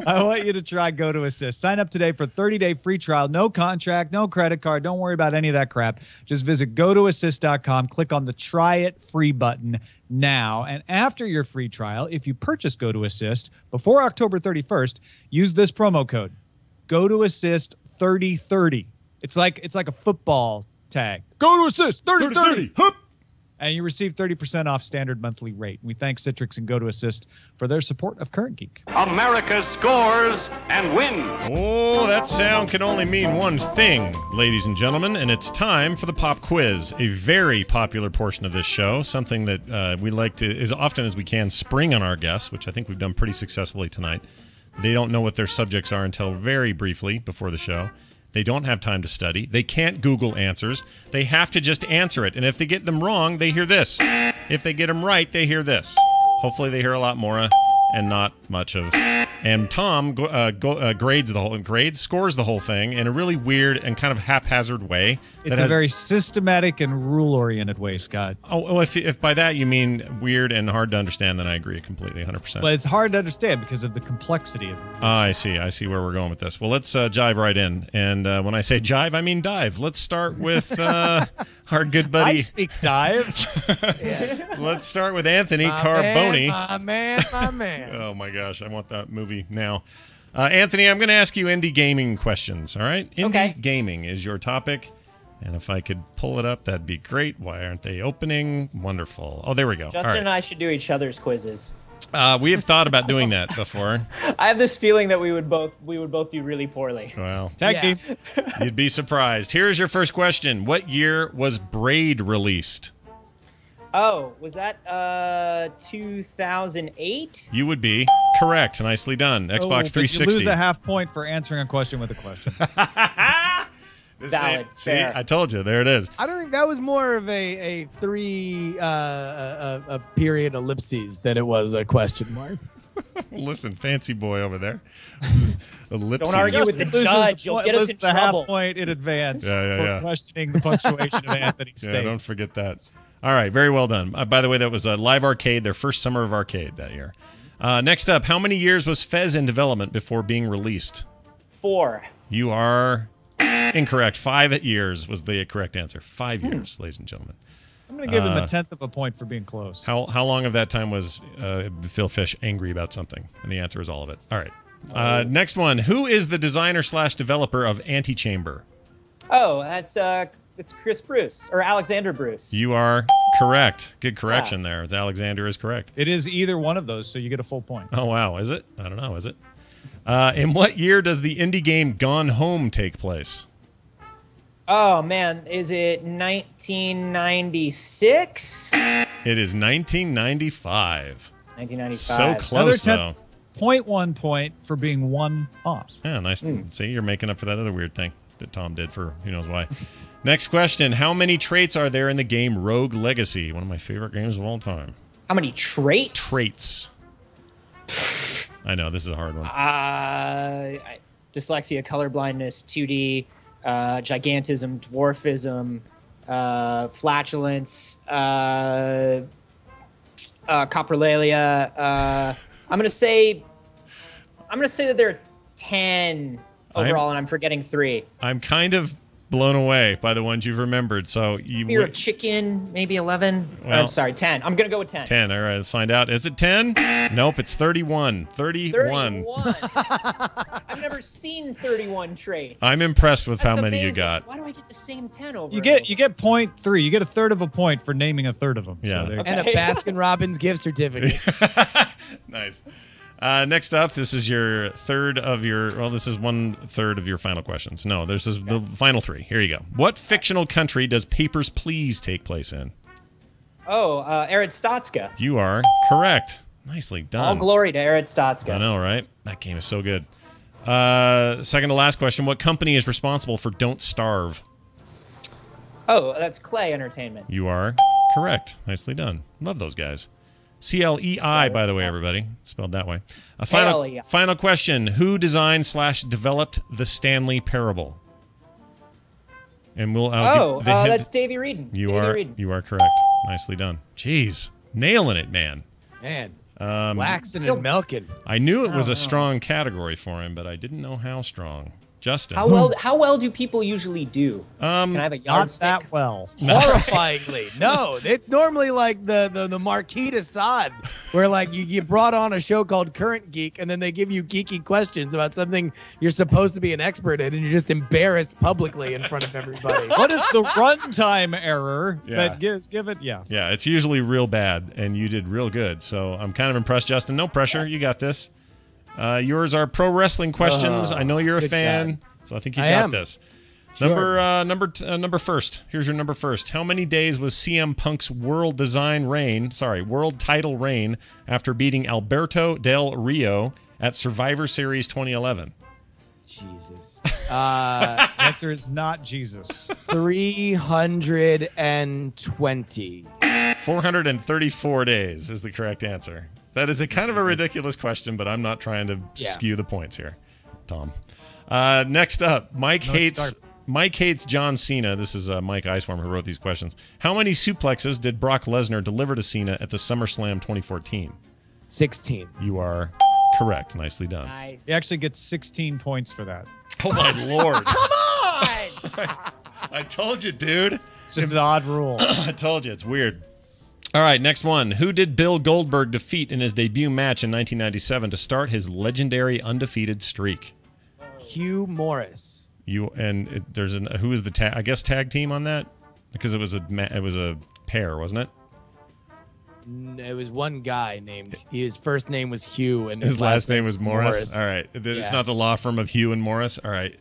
I want you to try Go to Assist. Sign up today for 30-day free trial. No contract, no credit card. Don't worry about any of that crap. Just visit gotoassist.com. Click on the Try It Free button now. And after your free trial, if you purchase Go to Assist before October 31st, use this promo code. Go to Assist 3030. It's like a football tag. Go to Assist 3030. And you receive 30% off standard monthly rate. We thank Citrix and Go to Assist for their support of Current Geek. America scores and wins. Oh, that sound can only mean one thing, ladies and gentlemen, and it's time for the pop quiz, a very popular portion of this show, something that we like to, as often as we can, spring on our guests, which I think we've done pretty successfully tonight. They don't know what their subjects are until very briefly before the show. They don't have time to study. They can't Google answers. They have to just answer it. And if they get them wrong, they hear this. If they get them right, they hear this. Hopefully they hear a lot more and not much of. And Tom scores the whole thing in a really weird and kind of haphazard way. It's a very systematic and rule-oriented way, Scott. Oh, well, if by that you mean weird and hard to understand, then I agree completely, 100%. But it's hard to understand because of the complexity of it. I see where we're going with this. Well, let's jive right in. And when I say jive, I mean dive. Let's start with our good buddy. I speak dive. Let's start with Anthony Carboni. My man. Oh my gosh, I want that movie now. Anthony, I'm going to ask you indie gaming questions, all right? Indie gaming is your topic. And if I could pull it up, that'd be great. Why aren't they opening? Wonderful. Oh, there we go. Justin and I should do each other's quizzes. We have thought about doing that before. I have this feeling that we would both do really poorly. Well, Tag team. You'd be surprised. Here's your first question. What year was Braid released? Oh, was that 2008? You would be correct. Nicely done. Xbox 360. You lose a half point for answering a question with a question. Valid. See, Fair. I told you. There it is. I don't think that was more of a period ellipses than it was a question mark. Listen, fancy boy over there. Don't argue with the judge. You'll get us in a trouble. half point in advance Yeah. for questioning the punctuation of Anthony's Yeah, state. don't forget that. All right, very well done. By the way, that was Live Arcade, their first summer of arcade that year. Next up, how many years was Fez in development before being released? 4. You are incorrect. 5 years was the correct answer. 5 years, ladies and gentlemen. I'm going to give him a tenth of a point for being close. How long of that time was Phil Fish angry about something? And the answer is all of it. All right. Next one. Who is the designer/developer of Antichamber? Oh, it's Chris Bruce or Alexander Bruce. You are correct. Good correction there. It's Alexander is correct. It is either one of those, so you get a full point. Oh, wow. Is it? I don't know. Is it? In what year does the indie game Gone Home take place? Oh, man. Is it 1996? It is 1995. 1995. So close, though. 0.1 point for being one off. Yeah, nice. See, you're making up for that other weird thing that Tom did for who knows why. Next question. How many traits are there in the game Rogue Legacy? One of my favorite games of all time. How many traits? Traits. I know, this is a hard one. Dyslexia, colorblindness, 2D, gigantism, dwarfism, flatulence, coprolalia. I'm gonna say that there are 10 overall, and I'm forgetting 3. I'm kind of blown away by the ones you've remembered. So you Fear of chicken, maybe 11. Well, I'm sorry, 10. I'm gonna go with 10. 10. All right, let's find out. Is it 10? Nope, it's 31. 31. I've never seen 31 traits. I'm impressed with That's how many you amazing. got. Why do I get the same 10 over? You get 0.3. You get a third of a point for naming a third of them. Yeah. So there- And a Baskin Robbins gift certificate. Nice. Next up, this is your third of your. Well, this is 1/3 of your final questions. No, this is the final 3. Here you go. What fictional country does Papers, Please take place in? Oh, Arid-Statska. You are correct. Nicely done. All glory to Arid-Statska. I know, right? That game is so good. Second to last question. What company is responsible for Don't Starve? Oh, that's Clay Entertainment. You are correct. Nicely done. Love those guys. CLEI, by the way, everybody. Spelled that way. Final question. Who designed/developed the Stanley Parable? And that's Davey Reedon. You are correct. Nicely done. Jeez, nailing it, man. Man, waxing and milking. I knew it was a strong category for him, but I didn't know how strong. Justin. How well do people usually do? Can I have a yardstick? Not that well. Horrifyingly. No, it's normally like the Marquis de Sade, where like you brought on a show called Current Geek, and then they give you geeky questions about something you're supposed to be an expert in, and you're just embarrassed publicly in front of everybody. What is the runtime error that give it? Yeah. Yeah, it's usually real bad, and you did real good. So I'm kind of impressed, Justin. No pressure. You got this. Yours are pro wrestling questions. I know you're a fan, so I think you got this. Sure. Number first. Here's your number first. How many days was CM Punk's world title reign after beating Alberto Del Rio at Survivor Series 2011? Jesus. The answer is not Jesus. 320. 434 days is the correct answer. That is a kind of a ridiculous question, but I'm not trying to skew the points here, Tom. Next up, Mike hates John Cena. This is Mike Iceworm who wrote these questions. How many suplexes did Brock Lesnar deliver to Cena at the SummerSlam 2014? 16. You are correct. Nicely done. Nice. He actually gets 16 points for that. Oh, my Lord. Come on! I told you, dude. It's just an odd rule. I told you. It's weird. All right, next one. Who did Bill Goldberg defeat in his debut match in 1997 to start his legendary undefeated streak? Hugh Morris. Who is the tag team on that? Because it was a pair, wasn't it? It was one guy named. His first name was Hugh, and his last name was Morris. All right, it's not the law firm of Hugh and Morris. All right,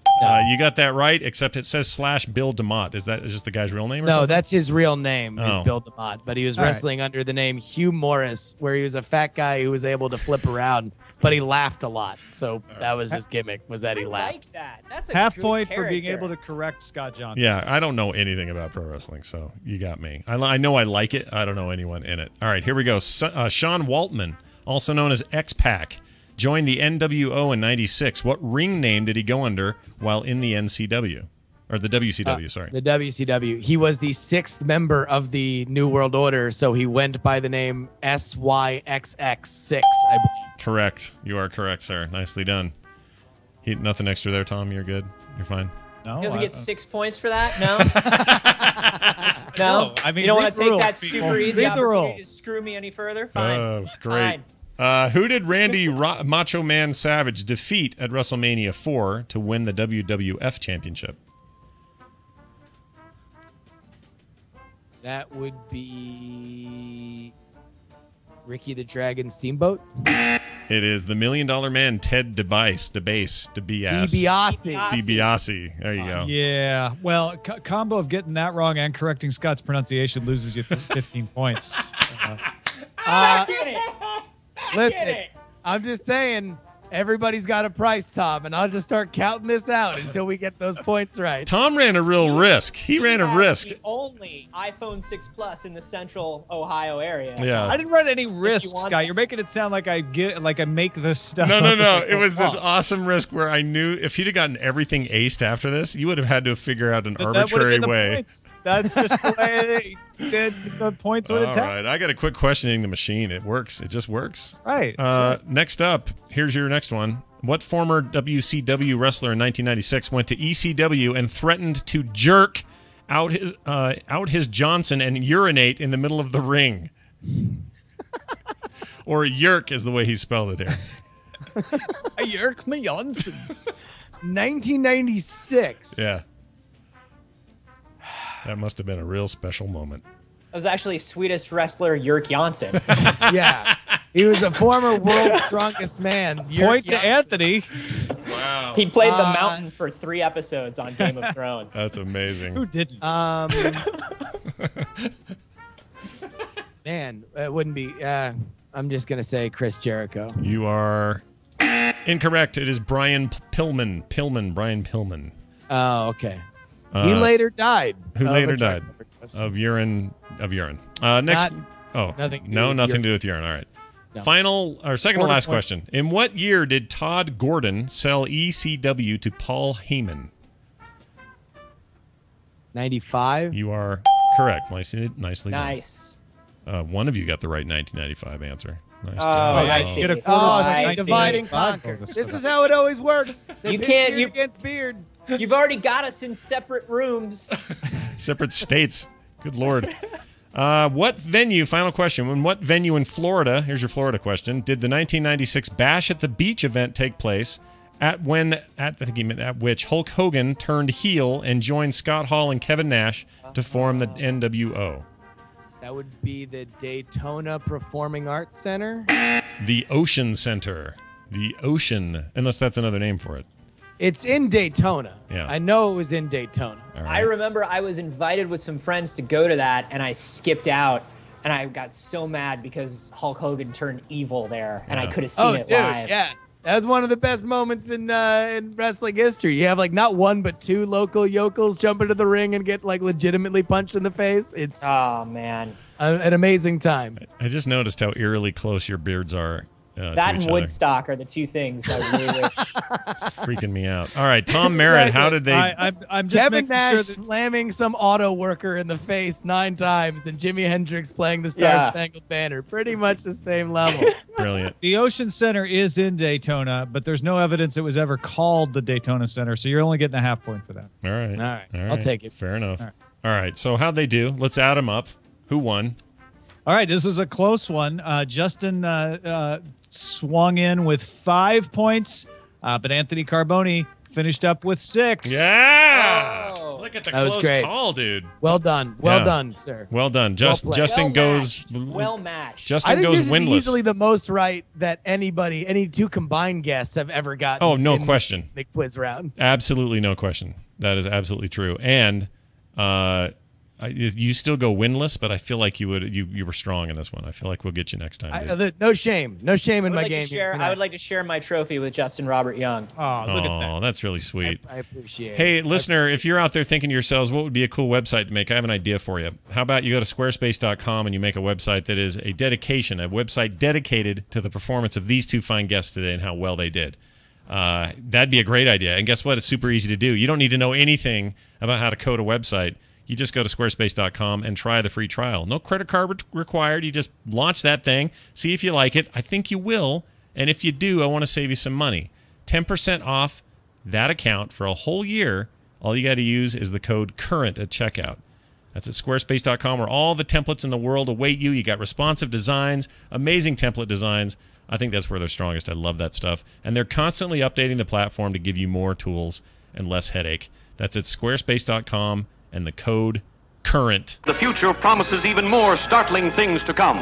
you got that right. Except it says / Bill DeMott. Is that just the guy's real name? Or something? That's his real name. Is Bill DeMott, but he was wrestling under the name Hugh Morris, where he was a fat guy who was able to flip around, but he laughed a lot. So that was his gimmick. Was that he laughed? Like that. That's a half good point character. for being able to correct Scott Johnson. Yeah, I don't know anything about pro wrestling, so you got me. I know I like it. I don't know anyone in it. All right, here we go. Sean Waltman, also known as X-Pac, joined the NWO in '96. What ring name did he go under while in the NCW? Or the WCW, sorry. The WCW. He was the 6th member of the New World Order, so he went by the name SYXX6, I believe. Correct. You are correct, sir. Nicely done. Nothing extra there, Tom. You're good. You're fine. No, He doesn't get 6 points for that? No? No? I mean, you don't want read to the take rules, that people. super easy Read the opportunity to rules. screw me any further? Fine. Oh, great. Who did Randy Macho Man Savage defeat at WrestleMania 4 to win the WWF Championship? That would be Ricky the Dragon Steamboat. It is the $1 Million Man, Ted DiBiase. DiBiase. There you go. Yeah. Well, combo of getting that wrong and correcting Scott's pronunciation loses you 15 points. Listen, I'm just saying, everybody's got a price, Tom, and I'll just start counting this out until we get those points right. Tom ran a real risk. He ran a risk. The only iPhone 6 Plus in the central Ohio area. Yeah. I didn't run any risks, want Scott. that. You're making it sound like I make this stuff. No. up. It was this awesome risk where I knew if you'd have gotten everything aced after this, you would have had to figure out an arbitrary way. That's just the way the points would have All right, I got to quit questioning the machine. It works. It just works. Right. Next up, here's your next one. What former WCW wrestler in 1996 went to ECW and threatened to jerk out his Johnson and urinate in the middle of the ring? Or yerk is the way he spelled it here. Yerk me Johnson. 1996. Yeah. That must have been a real special moment. That was actually Swedish wrestler Jörg Janssen. Yeah. He was a former world's strongest man. Point to Anthony. Wow. He played the Mountain for 3 episodes on Game of Thrones. That's amazing. Who didn't? Man, it wouldn't be. I'm just going to say Chris Jericho. You are incorrect. It is Brian Pillman. Brian Pillman. Oh, okay. He later died. Who later died of urine. Next. Nothing to do with urine. All right. No. Final or second to last question. In what year did Todd Gordon sell ECW to Paul Heyman? 95. You are correct. Nicely done. Nice. One of you got the right 1995 answer. Nice Oh, job. I You see. get a Oh, I see, see. divide and conquer. Focus This for is that. how it always works. You can't- beard you- against beard. You've already got us in separate rooms. Separate states. Good Lord. What venue, final question, in what venue in Florida, here's your Florida question, did the 1996 Bash at the Beach event take place at which Hulk Hogan turned heel and joined Scott Hall and Kevin Nash to form the NWO? That would be the Daytona Performing Arts Center. The Ocean Center. The Ocean, unless that's another name for it. It's in Daytona. Yeah. I know it was in Daytona. All right. I remember I was invited with some friends to go to that, and I skipped out, and I got so mad because Hulk Hogan turned evil there, and I could have seen it live. Yeah. That was one of the best moments in wrestling history. You have like not one but two local yokels jump into the ring and get like legitimately punched in the face. It's Oh man, an amazing time. I just noticed how eerily close your beards are that to and each other. Woodstock are the two things I really wish. Freaking me out. All right, Tom Merritt, how did they... I'm just Kevin making Nash sure that slamming some auto worker in the face 9 times and Jimi Hendrix playing the Yeah. Star Spangled Banner. Pretty much the same level. Brilliant. the Ocean Center is in Daytona, but there's no evidence it was ever called the Daytona Center, so you're only getting a half point for that. All right. All right. I'll take it. Fair enough. All right. All right, so how'd they do? Let's add them up. Who won? All right, this was a close one. Justin swung in with 5 points, but Anthony Carboni finished up with 6. Yeah! Oh. Look at the That was close great. call, dude. Well done. Well Yeah. done, sir. Well done. Well played. Justin goes... well matched. I Justin think goes this is winless. easily the most right that any two combined guests have ever gotten. Oh, no in question. The quiz round. Absolutely no question. That is absolutely true. And you still go winless, but I feel like you were strong in this one. I feel like we'll get you next time, dude. No shame. No shame in I would my like to game. share- tonight. I would like to share my trophy with Justin Robert Young. Oh, look at that. Oh, that's really sweet. I appreciate it. Hey, listener, if you're out there thinking to yourselves, what would be a cool website to make? I have an idea for you. How about you go to squarespace.com and you make a website that is a website dedicated to the performance of these two fine guests today and how well they did. That'd be a great idea. And guess what? It's super easy to do. You don't need to know anything about how to code a website. You just go to squarespace.com and try the free trial. No credit card required. You just launch that thing, see if you like it. I think you will. And if you do, I want to save you some money. 10% off that account for a whole year. All you got to use is the code CURRENT at checkout. That's at squarespace.com, where all the templates in the world await you. You got responsive designs, amazing template designs. I think that's where they're strongest. I love that stuff. And they're constantly updating the platform to give you more tools and less headache. That's at squarespace.com and the code CURRENT. The future promises even more startling things to come.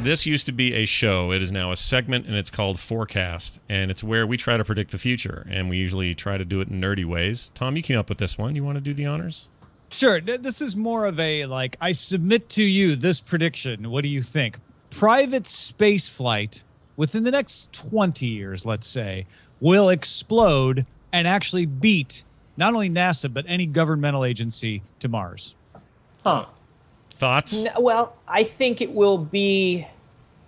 This used to be a show. It is now a segment, and it's called Forecast. And it's where we try to predict the future. And we usually try to do it in nerdy ways. Tom, you came up with this one. You want to do the honors? Sure. This is more of a, like, I submit to you this prediction. What do you think? Private space flight within the next 20 years, let's say, will explode and actually beat not only NASA, but any governmental agency to Mars. Huh. Thoughts? Well, I think it will be.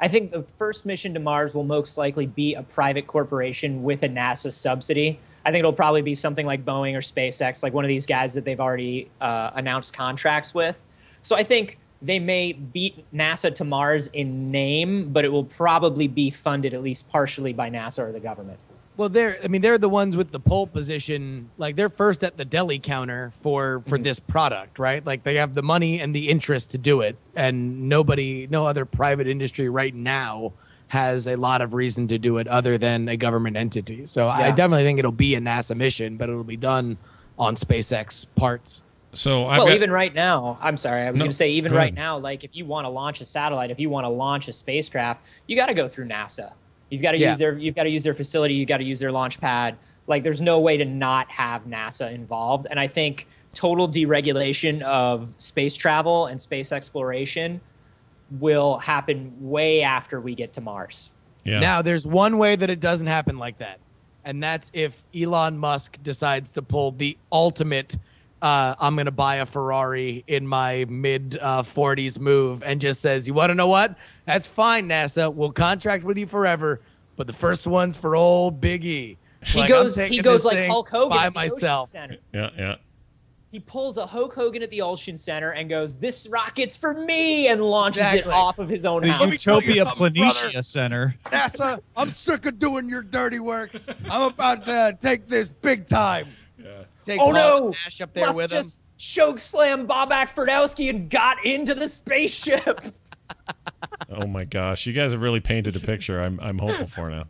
I think the first mission to Mars will most likely be a private corporation with a NASA subsidy. I think it'll probably be something like Boeing or SpaceX, like one of these guys that they've already announced contracts with. So I think they may beat NASA to Mars in name, but it will probably be funded at least partially by NASA or the government. Well, they're the ones with the pole position. Like they're first at the deli counter for this product, right? Like they have the money and the interest to do it, and no other private industry right now has a lot of reason to do it other than a government entity. So I definitely think it'll be a NASA mission, but it'll be done on SpaceX parts. So even right now, I'm sorry, I was going to say even go right ahead. now, like if you want to launch a satellite, if you want to launch a spacecraft, you got to go through NASA. You've got to use their facility. You've got to use their launch pad. Like there's no way to not have NASA involved. And I think total deregulation of space travel and space exploration will happen way after we get to Mars. Yeah. Now, there's one way that it doesn't happen like that, and that's if Elon Musk decides to pull the ultimate I'm going to buy a Ferrari in my mid-40s move and just says, you want to know what? That's fine, NASA. We'll contract with you forever, but the first one's for old Big E. He Like, goes I'm taking like this thing Hulk Hogan by at the Ocean myself. Center. Yeah. He pulls a Hulk Hogan at the Ocean Center and goes, "This rocket's for me," and launches it Exactly. off of his own The house. me tell you Utopia something, Planitia brother. Center. NASA, I'm sick of doing your dirty work. I'm about to take this big time. Takes Oh, no. Hall Nash up there Musk with him. just choke slam Bob Akfordowski and got into the spaceship. Oh my gosh, you guys have really painted a picture. I'm hopeful for now.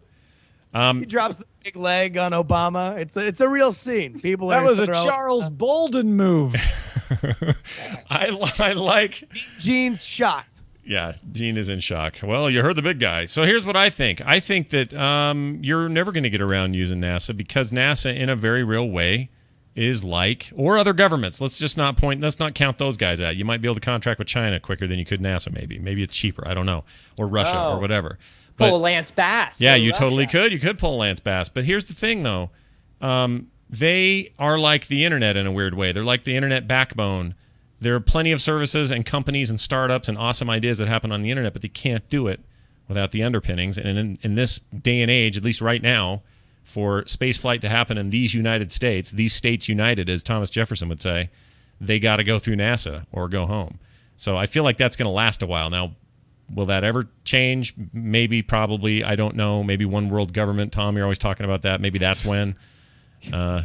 He drops the big leg on Obama. It's a real scene. People That are was a throwing- Charles Bolden move. I like. Gene's shocked. Yeah, Gene is in shock. Well, you heard the big guy. So here's what I think. I think that you're never going to get around using NASA because NASA, in a very real way, is like, or other governments. Let's not count those guys out. You might be able to contract with China quicker than you could NASA. Maybe it's cheaper. I don't know, or Russia or whatever. But, Pull a Lance Bass. yeah, Go you Russia. totally could. You could pull Lance Bass. But here's the thing, though. They are like the internet in a weird way. They're like the internet backbone. There are plenty of services and companies and startups and awesome ideas that happen on the internet, but they can't do it without the underpinnings. And in this day and age, at least right now, for space flight to happen in these United States, these states united, as Thomas Jefferson would say, they got to go through NASA or go home. So I feel like that's going to last a while. Now, will that ever change? Maybe, probably. I don't know. Maybe one world government. Tom, you're always talking about that. Maybe that's when. I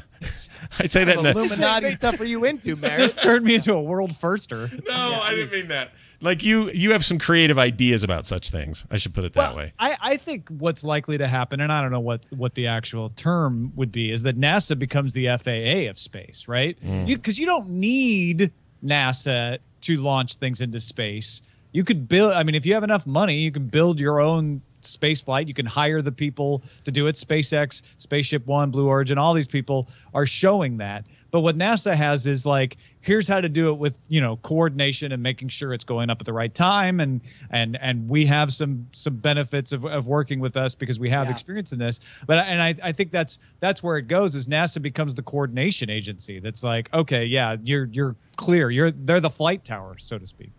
say that. What Illuminati stuff are you into, Mary? Just turned me into a world firster. No, I didn't mean that. Like you have some creative ideas about such things. I should put it that way. I think what's likely to happen, and I don't know what the actual term would be, is that NASA becomes the FAA of space, right? Because you don't need NASA to launch things into space. You could build, I mean, if you have enough money, you can build your own space flight. You can hire the people to do it. SpaceX, Spaceship One, Blue Origin, all these people are showing that. But what NASA has is like, here's how to do it with, coordination and making sure it's going up at the right time. And we have some benefits of working with us because we have experience in this. But I think that's where it goes, is NASA becomes the coordination agency. That's like, okay, yeah, you're clear. They're the flight tower, so to speak.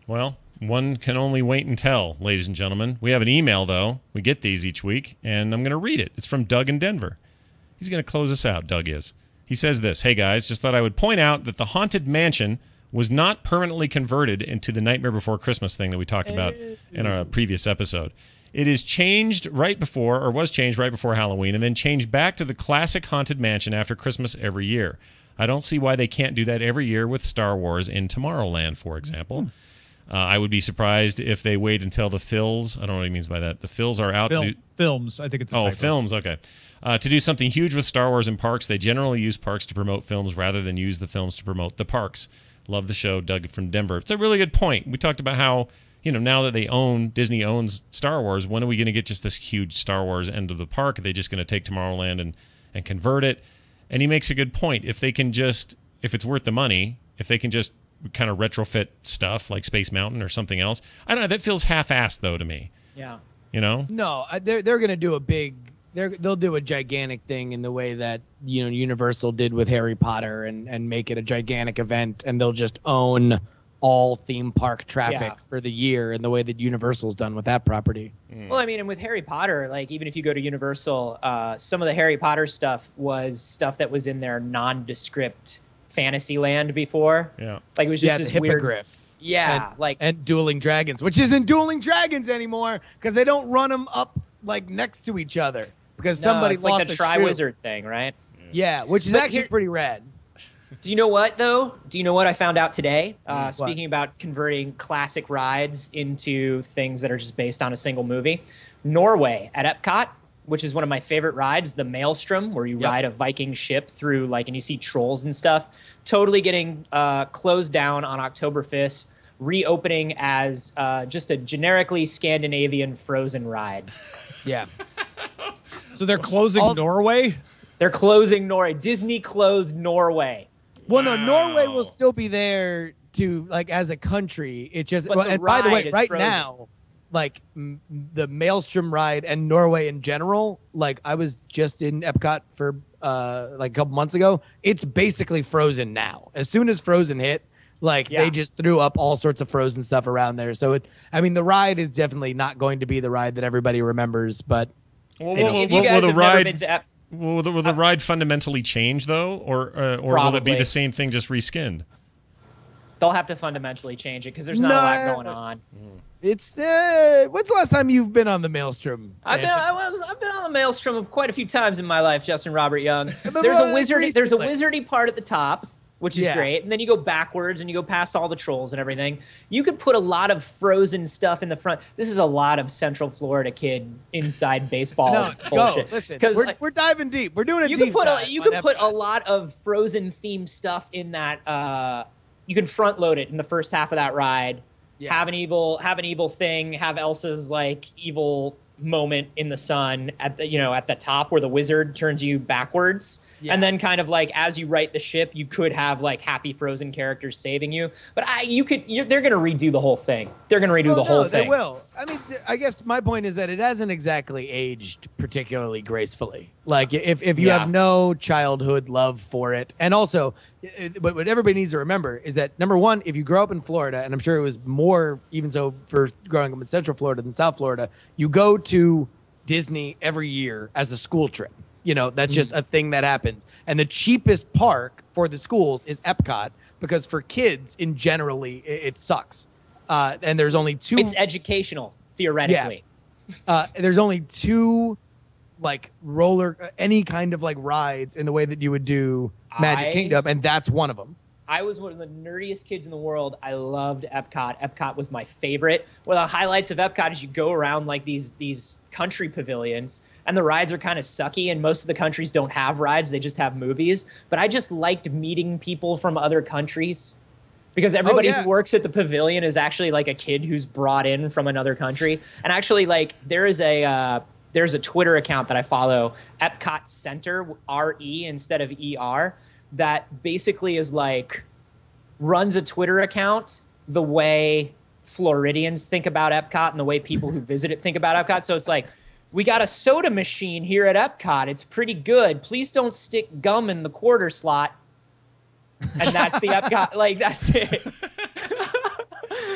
Well, one can only wait and tell, ladies and gentlemen. We have an email, though. We get these each week, and I'm going to read it. It's from Doug in Denver. He's going to close us out, Doug is. He says this: "Hey, guys, just thought I would point out that the Haunted Mansion was not permanently converted into the Nightmare Before Christmas thing that we talked about in a previous episode. It is changed right before, or was changed right before Halloween, and then changed back to the classic Haunted Mansion after Christmas every year. I don't see why they can't do that every year with Star Wars in Tomorrowland, for example. I would be surprised if they wait until the fills. I don't know what he means by that. The fills are out. Films. I think it's a typo. Films. Okay. To do something huge with Star Wars in parks, they generally use parks to promote films rather than use the films to promote the parks. Love the show, Doug from Denver." It's a really good point. We talked about how, now that Disney owns Star Wars, when are we going to get just this huge Star Wars end of the park? Are they just going to take Tomorrowland and convert it? And he makes a good point. If it's worth the money, if they can just kind of retrofit stuff like Space Mountain or something else. I don't know. That feels half-assed, though, to me. Yeah. No, they're going to do they'll do a gigantic thing in the way that, Universal did with Harry Potter and make it a gigantic event, and they'll just own all theme park traffic for the year in the way that Universal's done with that property. Well, I mean, and with Harry Potter, like, even if you go to Universal, some of the Harry Potter stuff was stuff that was in their nondescript Fantasyland before. Yeah. Like, it was just the this hippogriff. weird... and Dueling Dragons, which isn't Dueling Dragons anymore because they don't run them up like next to each other because somebody it's lost like the a Triwizard thing, right? Yeah, which is But actually pretty rad. Do you know what, though? Do you know what I found out today? Speaking about converting classic rides into things that are just based on a single movie. Norway at Epcot, which is one of my favorite rides, the Maelstrom, where you ride a Viking ship through, and you see trolls and stuff, totally getting closed down on October 5th, reopening as just a generically Scandinavian Frozen ride. Yeah. So they're closing Norway? They're closing Norway. Disney closed Norway. Well, no, Norway will still be there to, as a country. It just, But the and by the way, ride is right frozen. now, the Maelstrom ride and Norway in general, I was just in Epcot for a couple months ago. It's basically frozen now. As soon as Frozen hit, they just threw up all sorts of Frozen stuff around there. So the ride is definitely not going to be the ride that everybody remembers, but Well, If you guys have never been to will the ride fundamentally change though, or will it be the same thing just reskinned? They'll have to fundamentally change it because there's not a lot going on. It's when's the last time you've been on the Maelstrom? I've been on the Maelstrom quite a few times in my life, Justin Robert Young. There's a wizardy part at the top, which is great, and then you go backwards and you go past all the trolls and everything. You could put a lot of frozen stuff in the front. This is a lot of Central Florida kid inside baseball bullshit. Go. Listen, we're diving deep. We're doing a deep dive. You could put a lot of Frozen themed stuff in that. You can front load it in the first half of that ride. Yeah. Have an evil thing. Have Elsa's like evil moment in the sun at the top where the wizard turns you backwards. Yeah. And then kind of like as you right the ship, you could have like happy Frozen characters saving you. But they're going to redo the whole thing. They're going to redo the whole thing. They will. I mean, I guess my point is that it hasn't exactly aged particularly gracefully. Like if you have no childhood love for it. And also, what everybody needs to remember is that, number one, if you grow up in Florida, and I'm sure it was more even so for growing up in Central Florida than South Florida, you go to Disney every year as a school trip. That's just a thing that happens. And the cheapest park for the schools is Epcot because for kids, in generally, it sucks. And there's only two. It's educational, theoretically. Yeah. There's only two, like, any kind of, like, rides in the way that you would do Magic Kingdom, and that's one of them. I was one of the nerdiest kids in the world. I loved Epcot. Epcot was my favorite. One of the highlights of Epcot is you go around, like, these country pavilions, and the rides are kind of sucky, and most of the countries don't have rides. They just have movies. But I just liked meeting people from other countries because everybody who works at the pavilion is actually like a kid who's brought in from another country. And actually, like, there's a Twitter account that I follow, Epcot Center, R-E instead of E-R, that basically is like runs a Twitter account the way Floridians think about Epcot and the way people who visit it think about Epcot. So it's like, we got a soda machine here at Epcot. It's pretty good. Please don't stick gum in the quarter slot. And that's the Epcot. Like, that's it.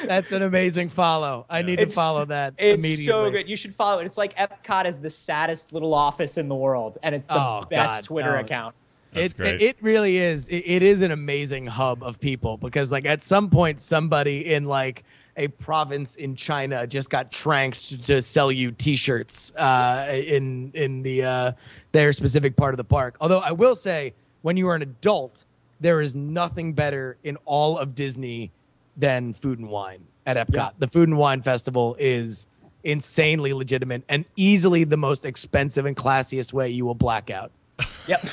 That's an amazing follow. I need to follow that immediately. It's so good. You should follow it. It's like Epcot is the saddest little office in the world, and it's the best Twitter account. That's great. It really is. It is an amazing hub of people because, like, at some point, somebody in, like, a province in China just got tranked to sell you T-shirts in their specific part of the park. Although I will say, when you are an adult, there is nothing better in all of Disney than food and wine at Epcot. Yeah. The Food and Wine Festival is insanely legitimate and easily the most expensive and classiest way you will black out. Yep.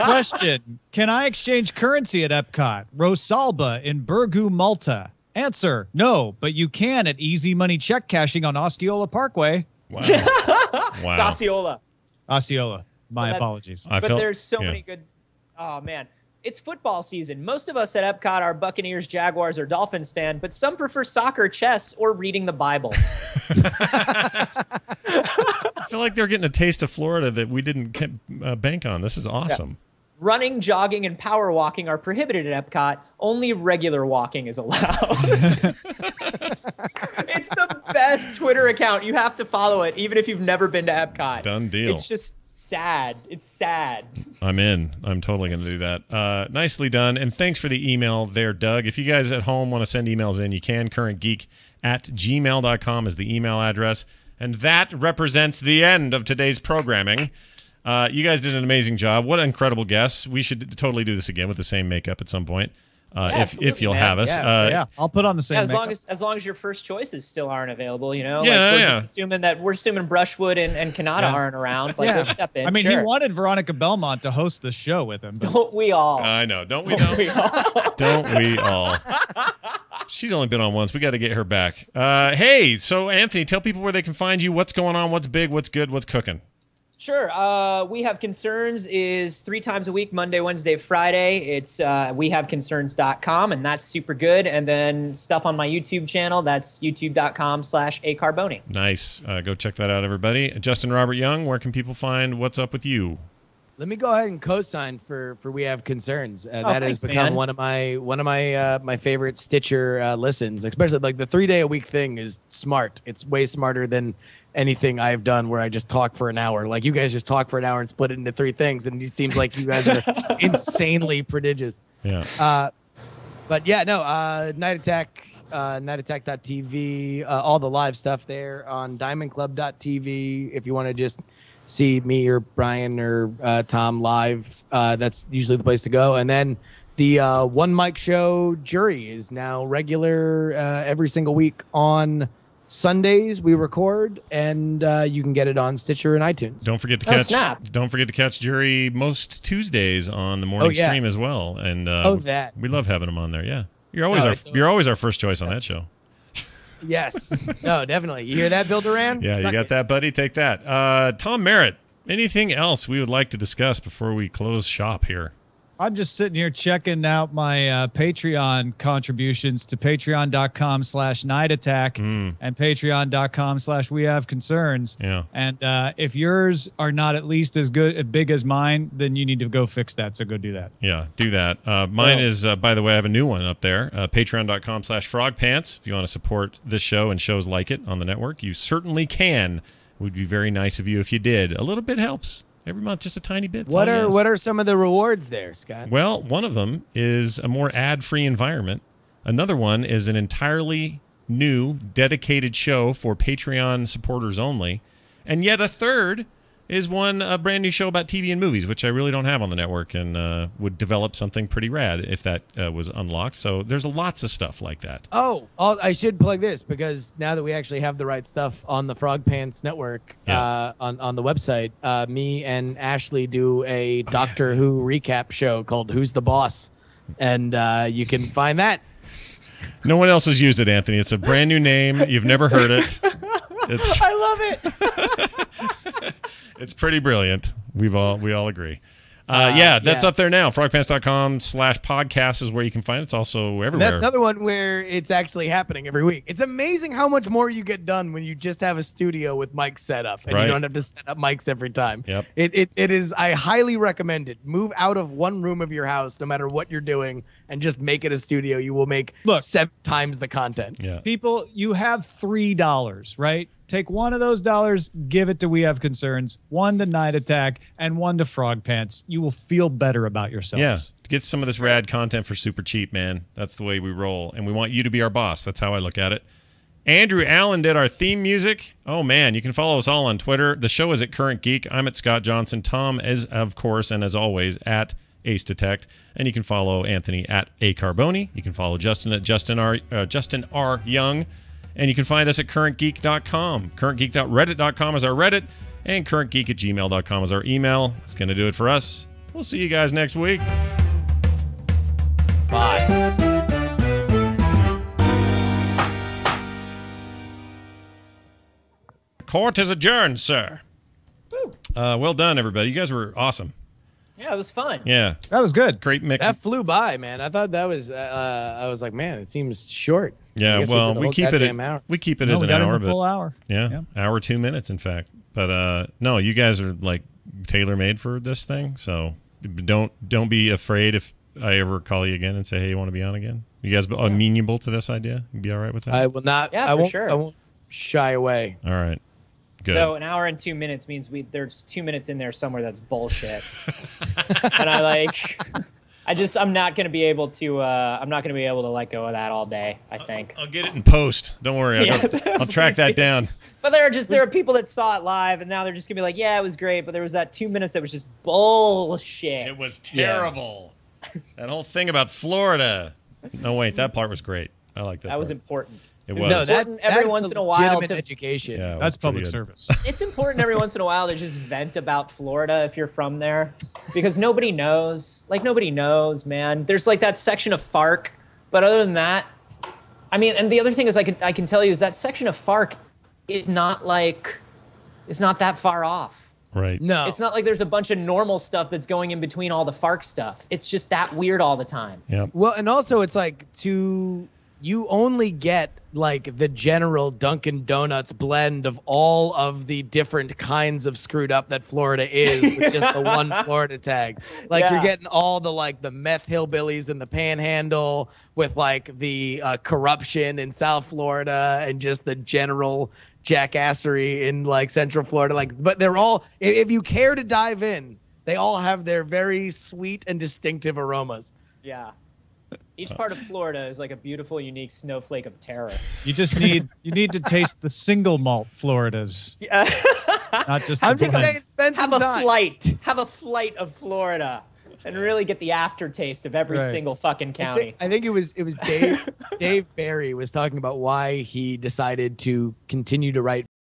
Question: can I exchange currency at Epcot? Rosalba in Burgu, Malta. Answer: no, but you can at Easy Money check cashing on Osceola Parkway. Wow. It's Osceola. Osceola. My apologies. But there's so many good. Oh man, it's football season. Most of us at Epcot are Buccaneers, Jaguars, or Dolphins fan, but some prefer soccer, chess, or reading the Bible. I feel like they're getting a taste of Florida that we didn't bank on. This is awesome. Yeah. Running, jogging, and power walking are prohibited at Epcot. Only regular walking is allowed. It's the best Twitter account. You have to follow it, even if you've never been to Epcot. Done deal. It's just sad. It's sad. I'm in. I'm totally going to do that. Nicely done. And thanks for the email there, Doug. If you guys at home want to send emails in, you can. currentgeek@gmail.com is the email address. And that represents the end of today's programming. You guys did an amazing job. What incredible guests. We should totally do this again with the same makeup at some point. If you'll have us. Yeah, I'll put on the same makeup. As long as your first choices still aren't available, just we're assuming Brushwood and Kanata aren't around. Like, we'll step in. I mean, he wanted Veronica Belmont to host the show with him. Don't we all? I know. Don't we all? Don't we all? She's only been on once. We got to get her back. Hey, so Anthony, tell people where they can find you. What's going on? What's big? What's good? What's cooking? Sure. We Have Concerns is 3 times a week, Monday, Wednesday, Friday. It's wehaveconcerns.com, and that's super good. And then stuff on my YouTube channel, that's youtube.com/acarboni. Nice. Go check that out, everybody. Justin Robert Young, where can people find What's Up With You? Let me go ahead and co-sign for We Have Concerns. That has become one of my favorite Stitcher listens, especially like the 3-day-a-week thing is smart. It's way smarter than anything I've done where I just talk for an hour. Like you guys just talk for an hour and split it into 3 things, and it seems like you guys are insanely prodigious. Yeah. But yeah, no, Night Attack, nightattack.tv, all the live stuff there on diamondclub.tv. If you want to just see me or Brian or Tom live, that's usually the place to go. And then the One Mic Show Jury is now regular every single week on Sundays. We record, and you can get it on Stitcher and iTunes. Don't forget to catch Jury most Tuesdays on the morning stream as well. And we love having them on there. Yeah, you're always our first choice on that show. Yes. No, definitely. You hear that, Bill Duran? Yeah, you got that, buddy. Take that. Tom Merritt. Anything else we would like to discuss before we close shop here? I'm just sitting here checking out my Patreon contributions to patreon.com/nightattack and patreon.com/wehaveconcerns. Yeah. And if yours are not at least as big as mine, then you need to go fix that. So go do that. Yeah, do that. Mine is, by the way, I have a new one up there. Patreon.com/frogpants. If you want to support this show and shows like it on the network, you certainly can. It would be very nice of you if you did. A little bit helps. Every month, just a tiny bit. What are some of the rewards there, Scott? Well, one of them is a more ad-free environment. Another one is an entirely new, dedicated show for Patreon supporters only. And yet a third is a brand new show about TV and movies, which I really don't have on the network, and would develop something pretty rad if that was unlocked. So there's lots of stuff like that. Oh, I should plug this, because now that we actually have the right stuff on the Frog Pants Network, on the website, me and Ashley do a Doctor Who recap show called Who's the Boss? And you can find that. No one else has used it, Anthony. It's a brand new name. You've never heard it. I love it. It's pretty brilliant. We all agree. That's up there now. Frogpants.com/podcast is where you can find it. It's also everywhere. That's another one where it's actually happening every week. It's amazing how much more you get done when you just have a studio with mics set up, and you don't have to set up mics every time. Yep. It is. I highly recommend it. Move out of one room of your house, no matter what you're doing, and just make it a studio. You will make 7 times the content. Yeah. People, you have $3, right? Take one of those dollars, give it to We Have Concerns, one to Night Attack, and one to Frog Pants. You will feel better about yourselves. Yeah. Get some of this rad content for super cheap, man. That's the way we roll. And we want you to be our boss. That's how I look at it. Andrew Allen did our theme music. Oh, man. You can follow us all on Twitter. The show is at Current Geek. I'm at Scott Johnson. Tom is, of course, and as always, at Ace Detect. And you can follow Anthony at A Carboni. You can follow Justin at Justin R. Young. And you can find us at currentgeek.com. Currentgeek.reddit.com is our Reddit. And currentgeek@gmail.com is our email. That's going to do it for us. We'll see you guys next week. Bye. Court is adjourned, sir. Well done, everybody. You guys were awesome. Yeah, it was fun. Yeah. That was good. Great mix. That flew by, man. I thought that was. I was like, man, it seems short. Yeah, well, we keep it as an hour, but full hour. Yeah, hour 2 minutes, in fact. But no, you guys are like tailor-made for this thing, so don't be afraid if I ever call you again and say, hey, you want to be on again? You guys amenable to this idea? You be all right with that? I will not. Yeah, I won't, sure. I won't shy away. All right. Good. So an hour and 2 minutes means there's 2 minutes in there somewhere that's bullshit, and I'm not gonna be able to let go of that all day. I think I'll get it in post. Don't worry. I'll track that down. But there are people that saw it live, and now they're just gonna be like, yeah, it was great, but there was that 2 minutes that was just bullshit. It was terrible. Yeah. That whole thing about Florida. No, wait, that part was great. I like that. That was important. It was. No, that's every once in a while to education. Yeah, that's public service. It's important every once in a while to just vent about Florida if you're from there, because nobody knows. Like, nobody knows, man. There's like that section of FARC, but other than that, I mean, and the other thing is I can tell you is that section of FARC is not that far off. Right. No. It's not like there's a bunch of normal stuff that's going in between all the FARC stuff. It's just that weird all the time. Yeah. Well, and also it's like to you only get like the general Dunkin' Donuts blend of all of the different kinds of screwed up that Florida is with just the one Florida tag. Like you're getting all the like the meth hillbillies in the panhandle with like the corruption in South Florida and just the general jackassery in like Central Florida. Like, but they're all, if you care to dive in, they all have their very sweet and distinctive aromas. Yeah. Each part of Florida is like a beautiful, unique snowflake of terror. You just need to taste the single malt Floridas. Yeah. Not just I'm the just blend. saying, spend some time. Have a flight of Florida, and really get the aftertaste of every single fucking county. I think it was Dave Barry was talking about why he decided to continue to write